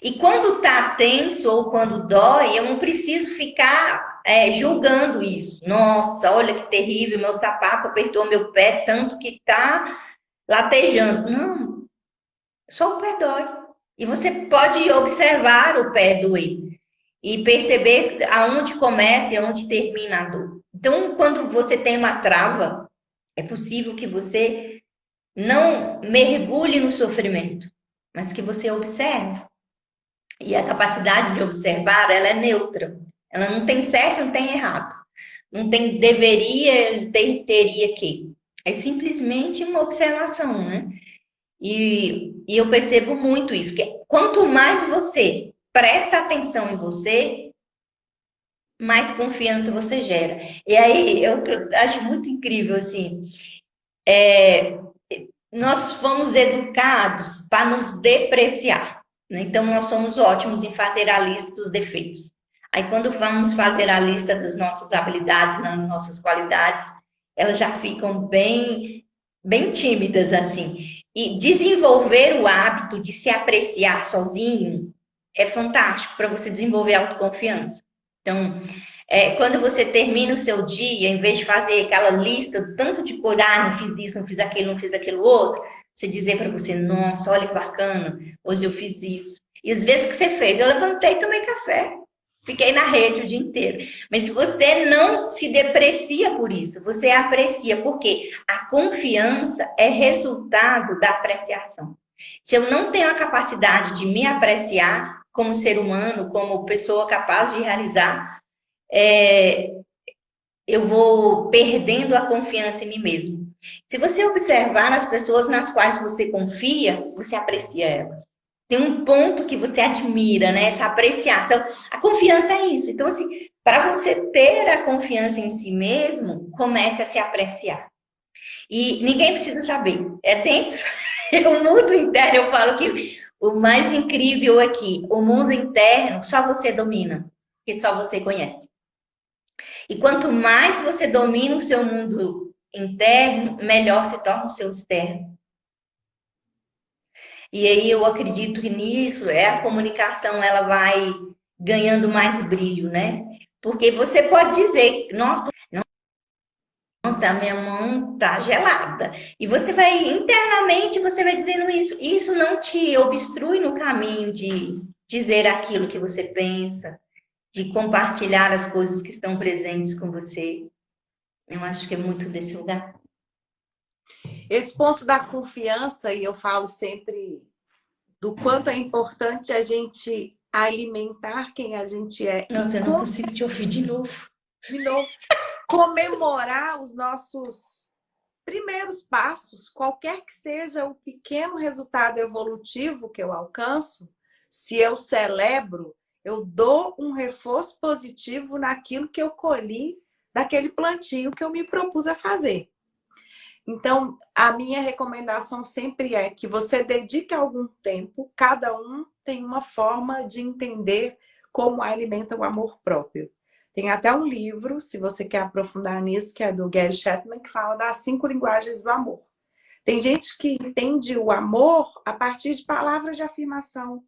E quando está tenso ou quando dói, eu não preciso ficar julgando isso. Nossa, olha que terrível, meu sapato apertou meu pé tanto que está latejando. Não, só o pé dói. E você pode observar o pé doer e perceber aonde começa e aonde termina a dor. Então, quando você tem uma trava, é possível que você não mergulhe no sofrimento, mas que você observe. E a capacidade de observar, ela é neutra. Ela não tem certo, não tem errado. Não tem deveria, não tem teria que. É simplesmente uma observação, né? E eu percebo muito isso, que quanto mais você presta atenção em você, mais confiança você gera. E aí, eu acho muito incrível, assim, nós fomos educados para nos depreciar, né? Então, nós somos ótimos em fazer a lista dos defeitos. Aí, quando vamos fazer a lista das nossas habilidades, das nossas qualidades, elas já ficam bem tímidas, assim. E desenvolver o hábito de se apreciar sozinho é fantástico para você desenvolver autoconfiança. Então, quando você termina o seu dia, em vez de fazer aquela lista, tanto de coisa, não fiz isso, não fiz aquilo, não fiz aquilo outro, você dizer para você, nossa, olha que bacana, hoje eu fiz isso. E às vezes que você fez, eu levantei e tomei café. Fiquei na rede o dia inteiro. Mas você não se deprecia por isso, você aprecia, porque a confiança é resultado da apreciação. Se eu não tenho a capacidade de me apreciar como ser humano, como pessoa capaz de realizar, eu vou perdendo a confiança em mim mesmo. Se você observar as pessoas nas quais você confia, você aprecia elas. Tem um ponto que você admira, né? Essa apreciação. A confiança é isso. Então, assim, para você ter a confiança em si mesmo, comece a se apreciar. E ninguém precisa saber. É dentro. O mundo interno, eu falo que o mais incrível aqui, o mundo interno, só você domina, que só você conhece. E quanto mais você domina o seu mundo interno, melhor se torna o seu externo. E aí eu acredito que nisso a comunicação ela vai ganhando mais brilho, né? Porque você pode dizer, nossa, a minha mão tá gelada. E você vai internamente você vai dizendo isso. Isso não te obstrui no caminho de dizer aquilo que você pensa, de compartilhar as coisas que estão presentes com você. Eu acho que é muito desse lugar. Esse ponto da confiança, e eu falo sempre do quanto é importante a gente alimentar quem a gente é Nossa, e, eu não consigo te ouvir de novo. de novo, comemorar os nossos primeiros passos, qualquer que seja o pequeno resultado evolutivo que eu alcanço, se eu celebro, eu dou um reforço positivo naquilo que eu colhi daquele plantio que eu me propus a fazer. Então, a minha recomendação sempre é que você dedique algum tempo, cada um tem uma forma de entender como alimenta o amor próprio. Tem até um livro, se você quer aprofundar nisso, que é do Gary Chapman, que fala das 5 linguagens do amor. Tem gente que entende o amor a partir de palavras de afirmação.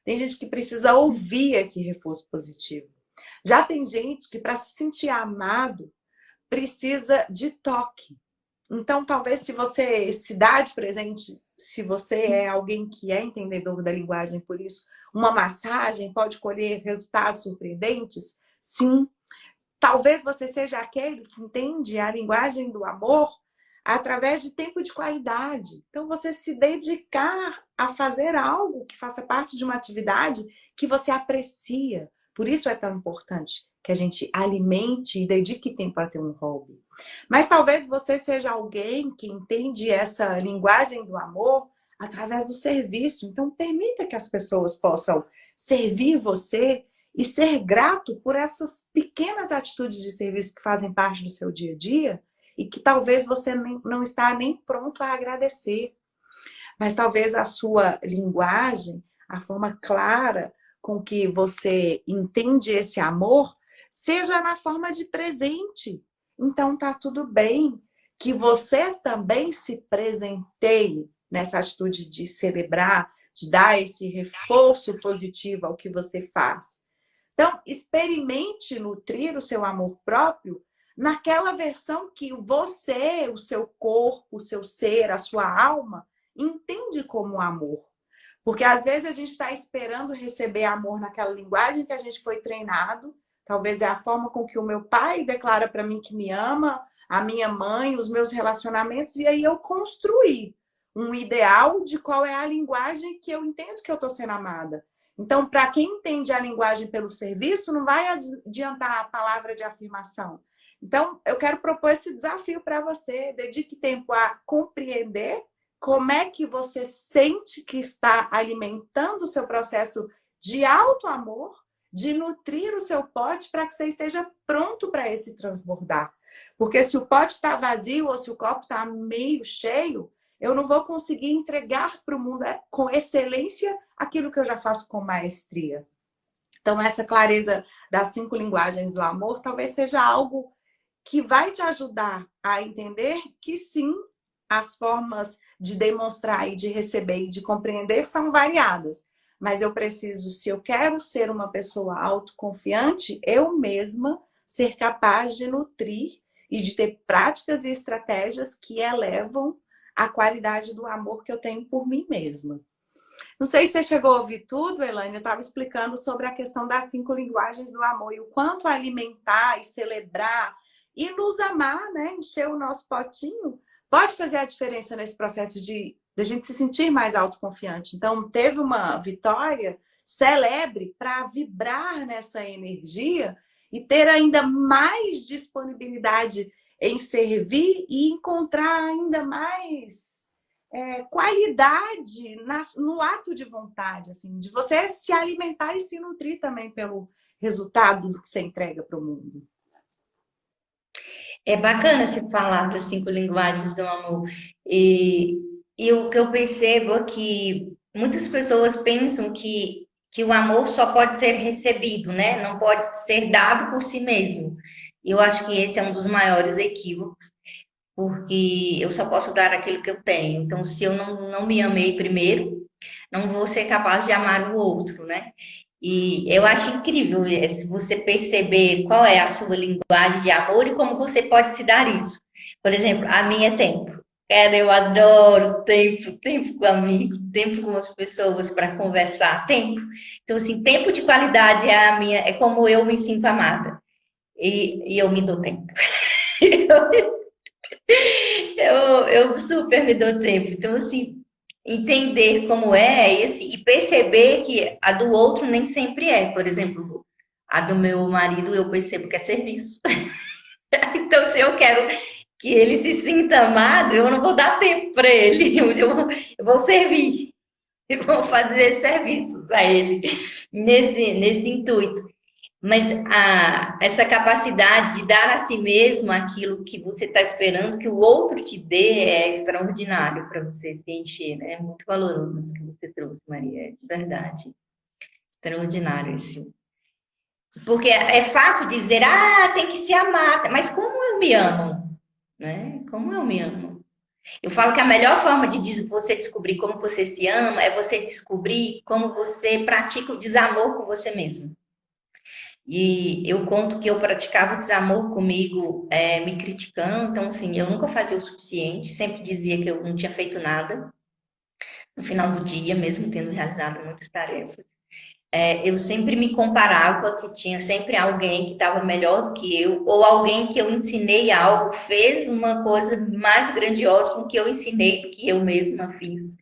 Tem gente que precisa ouvir esse reforço positivo. Já tem gente que, para se sentir amado, precisa de toque. Então, talvez se você se dá de presente, se você é alguém que é entendedor da linguagem, por isso, uma massagem pode colher resultados surpreendentes? Sim. Talvez você seja aquele que entende a linguagem do amor através de tempo de qualidade. Então, você se dedicar a fazer algo que faça parte de uma atividade que você aprecia. Por isso é tão importante que a gente alimente e dedique tempo a ter um hobby. Mas talvez você seja alguém que entende essa linguagem do amor através do serviço. Então, permita que as pessoas possam servir você e ser grato por essas pequenas atitudes de serviço que fazem parte do seu dia a dia e que talvez você não está nem pronto a agradecer. Mas talvez a sua linguagem, a forma clara com que você entende esse amor, seja na forma de presente. Então tá tudo bem que você também se presenteie nessa atitude de celebrar, de dar esse reforço positivo ao que você faz. Então, experimente nutrir o seu amor próprio naquela versão que você, o seu corpo, o seu ser, a sua alma, entende como amor. Porque às vezes a gente está esperando receber amor naquela linguagem que a gente foi treinado. Talvez é a forma com que o meu pai declara para mim que me ama, a minha mãe, os meus relacionamentos, e aí eu construí um ideal de qual é a linguagem que eu entendo que eu estou sendo amada. Então, para quem entende a linguagem pelo serviço, não vai adiantar a palavra de afirmação. Então, eu quero propor esse desafio para você. Dedique tempo a compreender como é que você sente que está alimentando o seu processo de auto-amor, de nutrir o seu pote para que você esteja pronto para esse transbordar. Porque se o pote está vazio ou se o copo está meio cheio, eu não vou conseguir entregar para o mundo com excelência aquilo que eu já faço com maestria. Então, essa clareza das 5 linguagens do amor talvez seja algo que vai te ajudar a entender que sim, as formas de demonstrar e de receber e de compreender são variadas. Mas eu preciso, se eu quero ser uma pessoa autoconfiante, eu mesma ser capaz de nutrir e de ter práticas e estratégias que elevam a qualidade do amor que eu tenho por mim mesma. Não sei se você chegou a ouvir tudo, Elaine. Eu estava explicando sobre a questão das 5 linguagens do amor e o quanto alimentar e celebrar e nos amar, né? Encher o nosso potinho pode fazer a diferença nesse processo de a gente se sentir mais autoconfiante. Então, teve uma vitória, celebre para vibrar nessa energia e ter ainda mais disponibilidade em servir e encontrar ainda mais qualidade no ato de vontade, assim, de você se alimentar e se nutrir também pelo resultado do que você entrega para o mundo. É bacana se falar das 5 linguagens do amor. E, e o que eu percebo é que muitas pessoas pensam que o amor só pode ser recebido, né? Não pode ser dado por si mesmo. E eu acho que esse é um dos maiores equívocos, porque eu só posso dar aquilo que eu tenho. Então, se eu não me amei primeiro, não vou ser capaz de amar o outro, né? E eu acho incrível se você perceber qual é a sua linguagem de amor e como você pode se dar isso. Por exemplo, a minha é tempo. Cara, eu adoro tempo, tempo com amigos, tempo com as pessoas para conversar, tempo. Então, assim, tempo de qualidade é a minha, é como eu me sinto amada. E eu me dou tempo. Eu super me dou tempo. Então, assim, entender como é esse e perceber que a do outro nem sempre é. Por exemplo, a do meu marido eu percebo que é serviço. Então, se eu quero que ele se sinta amado, eu não vou dar tempo para ele. Eu vou servir, eu vou fazer serviços a ele nesse intuito. Mas essa capacidade de dar a si mesmo aquilo que você está esperando que o outro te dê é extraordinário para você se encher, né? É muito valoroso isso que você trouxe, Maria, de verdade. Extraordinário isso. Porque é fácil dizer, tem que se amar, mas como eu me amo, né? Como eu me amo. Eu falo que a melhor forma de você descobrir como você se ama é você descobrir como você pratica o desamor com você mesmo. E eu conto que eu praticava o desamor comigo, me criticando, então assim, eu nunca fazia o suficiente, sempre dizia que eu não tinha feito nada no final do dia, mesmo tendo realizado muitas tarefas. Eu sempre me comparava que tinha sempre alguém que estava melhor do que eu, ou alguém que eu ensinei algo, fez uma coisa mais grandiosa com o que eu ensinei do que eu mesma fiz.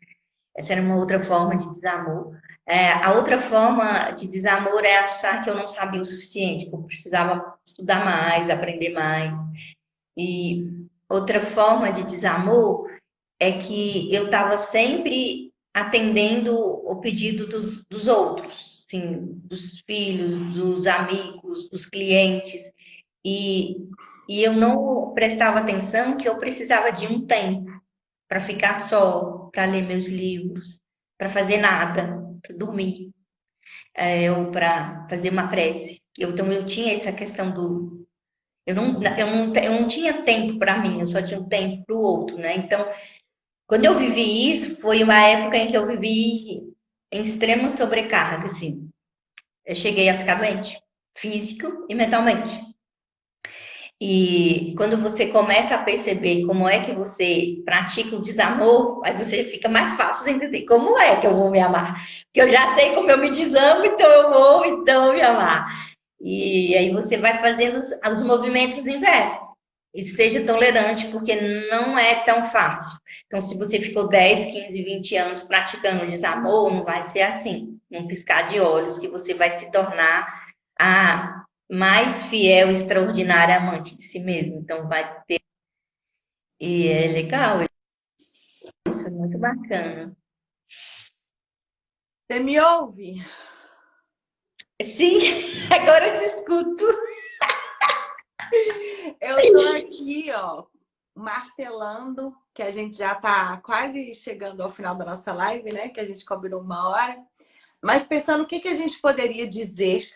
Essa era uma outra forma de desamor. A outra forma de desamor é achar que eu não sabia o suficiente, que eu precisava estudar mais, aprender mais. E outra forma de desamor é que eu estava sempre atendendo o pedido dos outros, sim, dos filhos, dos amigos, dos clientes, e, e eu não prestava atenção que eu precisava de um tempo para ficar só, para ler meus livros, para fazer nada, para dormir, ou para fazer uma prece. Então eu tinha essa questão do eu não tinha tempo para mim, eu só tinha um tempo para o outro, né? Então, quando eu vivi isso, foi uma época em que eu vivi em extrema sobrecarga, assim. Eu cheguei a ficar doente, físico e mentalmente. E quando você começa a perceber como é que você pratica o desamor, aí você fica mais fácil de entender como é que eu vou me amar. Porque eu já sei como eu me desamo, então eu vou então me amar. E aí você vai fazendo os movimentos inversos. E seja tolerante, porque não é tão fácil. Então, se você ficou 10, 15, 20 anos praticando o desamor, não vai ser assim, num piscar de olhos, que você vai se tornar a mais fiel, extraordinária amante de si mesmo. Então, vai ter. E é legal, isso é muito bacana. Você me ouve? Sim, agora eu te escuto. Eu tô aqui, ó, martelando, que a gente já tá quase chegando ao final da nossa live, né? Que a gente combinou 1 hora. Mas pensando o que que a gente poderia dizer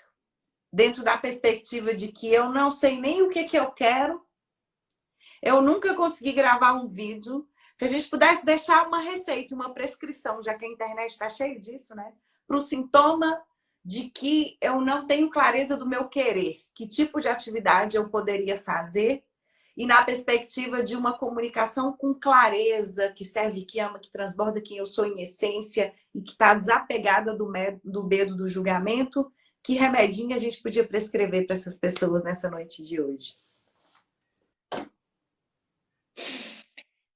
dentro da perspectiva de que eu não sei nem o que que eu quero, eu nunca consegui gravar um vídeo. Se a gente pudesse deixar uma receita, uma prescrição, já que a internet está cheia disso, né? Para o sintoma de que eu não tenho clareza do meu querer, que tipo de atividade eu poderia fazer, e na perspectiva de uma comunicação com clareza, que serve, que ama, que transborda quem eu sou em essência e que está desapegada do medo do julgamento, que remedinho a gente podia prescrever para essas pessoas nessa noite de hoje?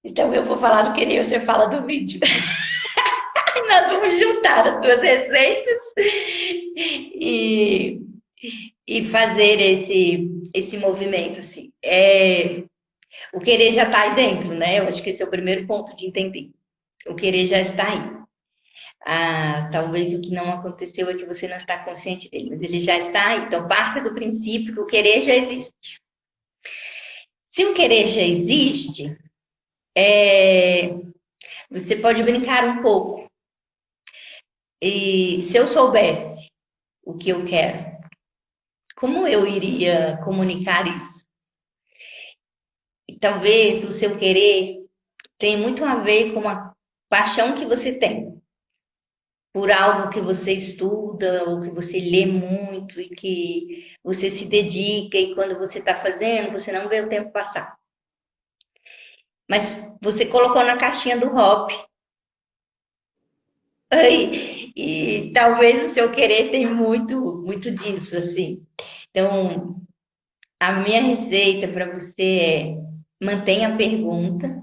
Então, eu vou falar do que nem você fala do vídeo. Nós vamos juntar as duas receitas e, e fazer esse movimento, assim. O querer já está aí dentro, né? Eu acho que esse é o primeiro ponto de entender. O querer já está aí. Talvez o que não aconteceu é que você não está consciente dele, mas ele já está aí. Então, parte do princípio que o querer já existe. Se o querer já existe, você pode brincar um pouco. E se eu soubesse o que eu quero, como eu iria comunicar isso? E talvez o seu querer tenha muito a ver com a paixão que você tem por algo que você estuda ou que você lê muito e que você se dedica e quando você está fazendo, você não vê o tempo passar. Mas você colocou na caixinha do hobby. E talvez o seu querer tenha muito, muito disso, assim. Então, a minha receita para você mantenha a pergunta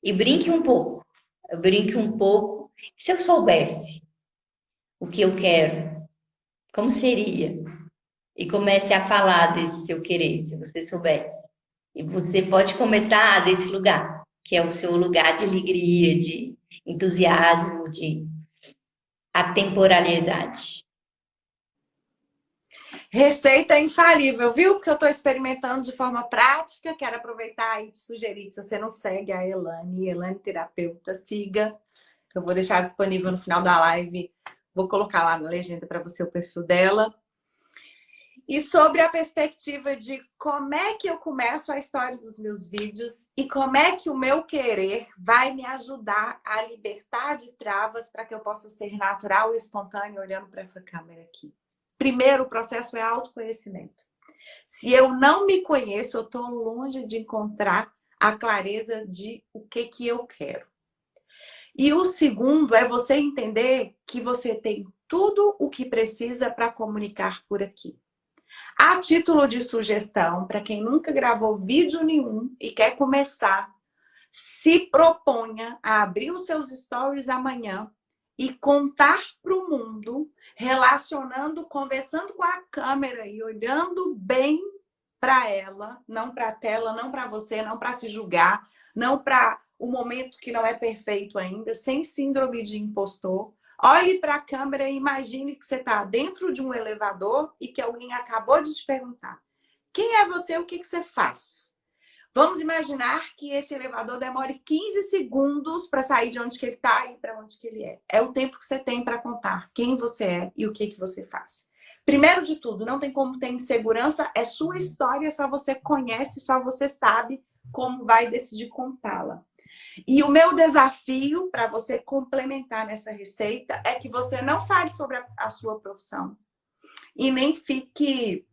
e brinque um pouco. Brinque um pouco Se eu soubesse o que eu quero, como seria? E comece a falar desse seu querer, se você soubesse. E você pode começar desse lugar, que é o seu lugar de alegria, de entusiasmo, de atemporalidade. Receita infalível, viu? Porque eu estou experimentando de forma prática. Quero aproveitar e te sugerir, se você não segue a Elane Terapeuta, siga. Eu vou deixar disponível no final da live. Vou colocar lá na legenda para você o perfil dela. E sobre a perspectiva de como é que eu começo a história dos meus vídeos e como é que o meu querer vai me ajudar a libertar de travas para que eu possa ser natural e espontâneo olhando para essa câmera aqui. Primeiro, o processo é autoconhecimento. Se eu não me conheço, eu estou longe de encontrar a clareza de o que eu quero. E o segundo é você entender que você tem tudo o que precisa para comunicar por aqui. A título de sugestão, para quem nunca gravou vídeo nenhum e quer começar, se proponha a abrir os seus stories amanhã e contar para o mundo, relacionando, conversando com a câmera e olhando bem para ela, não para a tela, não para você, não para se julgar, não para o momento que não é perfeito ainda, sem síndrome de impostor. Olhe para a câmera e imagine que você está dentro de um elevador e que alguém acabou de te perguntar: quem é você? O que você faz? Vamos imaginar que esse elevador demore 15 segundos para sair de onde que ele está e para onde que ele é. É o tempo que você tem para contar quem você é e o que você faz. Primeiro de tudo, não tem como ter insegurança, é sua história, só você conhece, só você sabe como vai decidir contá-la. E o meu desafio para você complementar nessa receita é que você não fale sobre a sua profissão e nem fique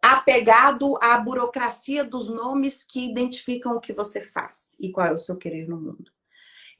apegado à burocracia dos nomes que identificam o que você faz e qual é o seu querer no mundo.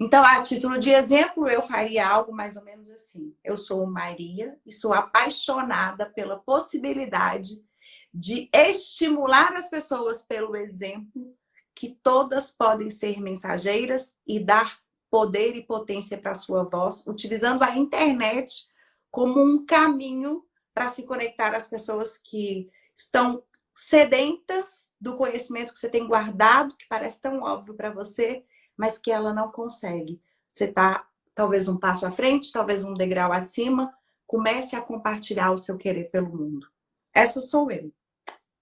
Então, a título de exemplo, eu faria algo mais ou menos assim. Eu sou Maria e sou apaixonada pela possibilidade de estimular as pessoas pelo exemplo, que todas podem ser mensageiras e dar poder e potência para a sua voz, utilizando a internet como um caminho para se conectar às pessoas que estão sedentas do conhecimento que você tem guardado, que parece tão óbvio para você, mas que ela não consegue. Você está talvez um passo à frente, talvez um degrau acima. Comece a compartilhar o seu querer pelo mundo. Essa sou eu.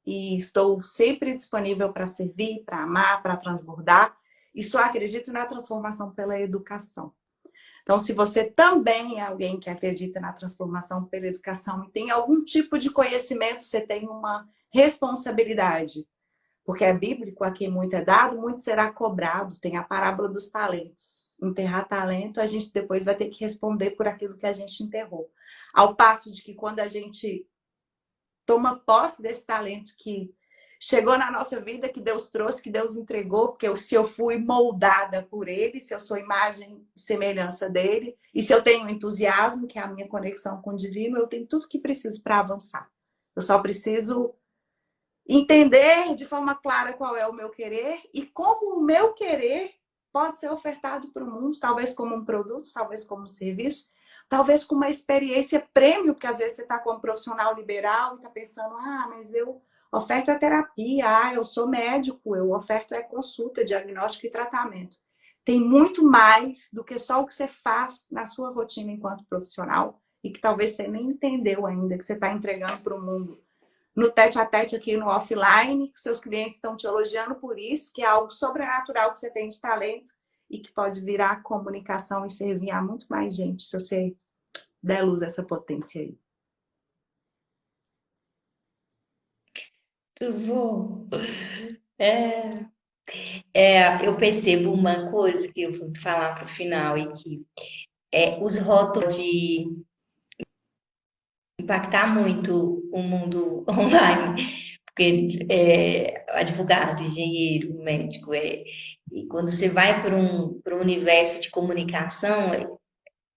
E estou sempre disponível para servir, para amar, para transbordar. E só acredito na transformação pela educação. Então, se você também é alguém que acredita na transformação pela educação e tem algum tipo de conhecimento, você tem uma responsabilidade. Porque é bíblico, a quem muito é dado, muito será cobrado. Tem a parábola dos talentos. Enterrar talento, a gente depois vai ter que responder por aquilo que a gente enterrou. Ao passo de que quando a gente toma posse desse talento que chegou na nossa vida, que Deus trouxe, que Deus entregou, porque se eu fui moldada por Ele, se eu sou imagem e semelhança dEle, e se eu tenho entusiasmo, que é a minha conexão com o divino, eu tenho tudo que preciso para avançar. Eu só preciso entender de forma clara qual é o meu querer e como o meu querer pode ser ofertado para o mundo, talvez como um produto, talvez como um serviço, talvez com uma experiência prêmio, porque às vezes você está como profissional liberal e está pensando, mas eu oferto a terapia, eu sou médico, eu oferto a consulta, diagnóstico e tratamento. Tem muito mais do que só o que você faz na sua rotina enquanto profissional e que talvez você nem entendeu ainda, que você está entregando para o mundo. No tete-a-tete aqui no offline, que seus clientes estão te elogiando por isso, que é algo sobrenatural que você tem de talento e que pode virar comunicação e servir a muito mais gente, se você der luz a essa potência aí. Muito bom. Eu percebo uma coisa que eu vou falar para o final e que os rótulos de impactar muito o mundo online, porque advogado, engenheiro, médico, e quando você vai para um universo de comunicação,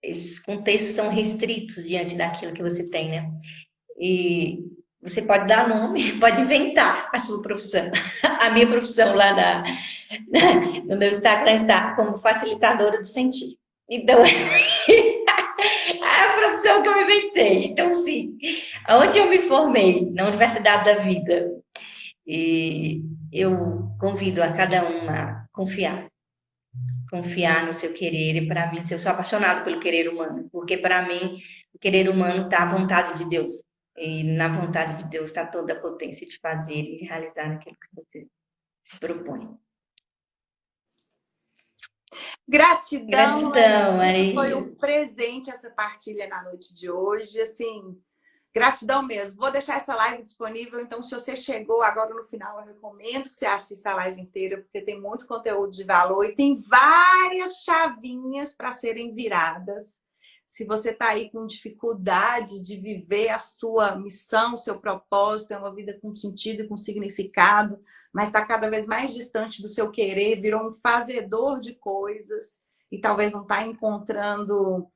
esses contextos são restritos diante daquilo que você tem, né? E você pode dar nome, pode inventar a sua profissão. A minha profissão lá no meu Instagram está como facilitadora do sentir. Então, é a profissão que eu inventei. Então, sim, onde eu me formei, na Universidade da Vida, e eu convido a cada um a confiar no seu querer. E para mim, eu sou apaixonada pelo querer humano, porque para mim, o querer humano está à vontade de Deus. E na vontade de Deus está toda a potência de fazer e realizar aquilo que você se propõe. Gratidão, Gratidão, Aninha. Foi Maria. um presente essa partilha na noite de hoje. Assim, gratidão mesmo. Vou deixar essa live disponível, então se você chegou agora no final, eu recomendo que você assista a live inteira, porque tem muito conteúdo de valor e tem várias chavinhas para serem viradas. Se você está aí com dificuldade de viver a sua missão, o seu propósito, é uma vida com sentido e com significado, mas está cada vez mais distante do seu querer, virou um fazedor de coisas e talvez não está encontrando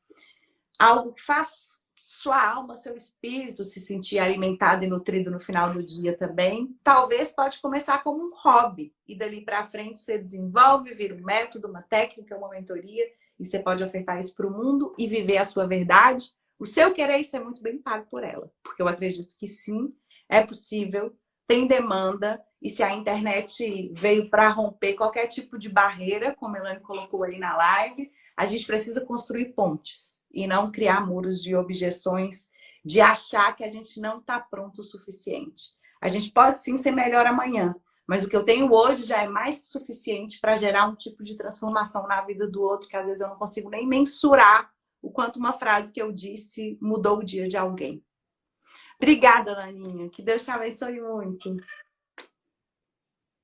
algo que faz sua alma, seu espírito se sentir alimentado e nutrido no final do dia também, talvez pode começar como um hobby e dali para frente você desenvolve, vira um método, uma técnica, uma mentoria e você pode ofertar isso para o mundo e viver a sua verdade. O seu querer ser muito bem pago por ela, porque eu acredito que sim, é possível, tem demanda e se a internet veio para romper qualquer tipo de barreira, como a Elaine colocou aí na live, a gente precisa construir pontes e não criar muros de objeções, de achar que a gente não está pronto o suficiente. A gente pode sim ser melhor amanhã, mas o que eu tenho hoje já é mais que suficiente para gerar um tipo de transformação na vida do outro que às vezes eu não consigo nem mensurar o quanto uma frase que eu disse mudou o dia de alguém. Obrigada, Laninha. Que Deus te abençoe muito.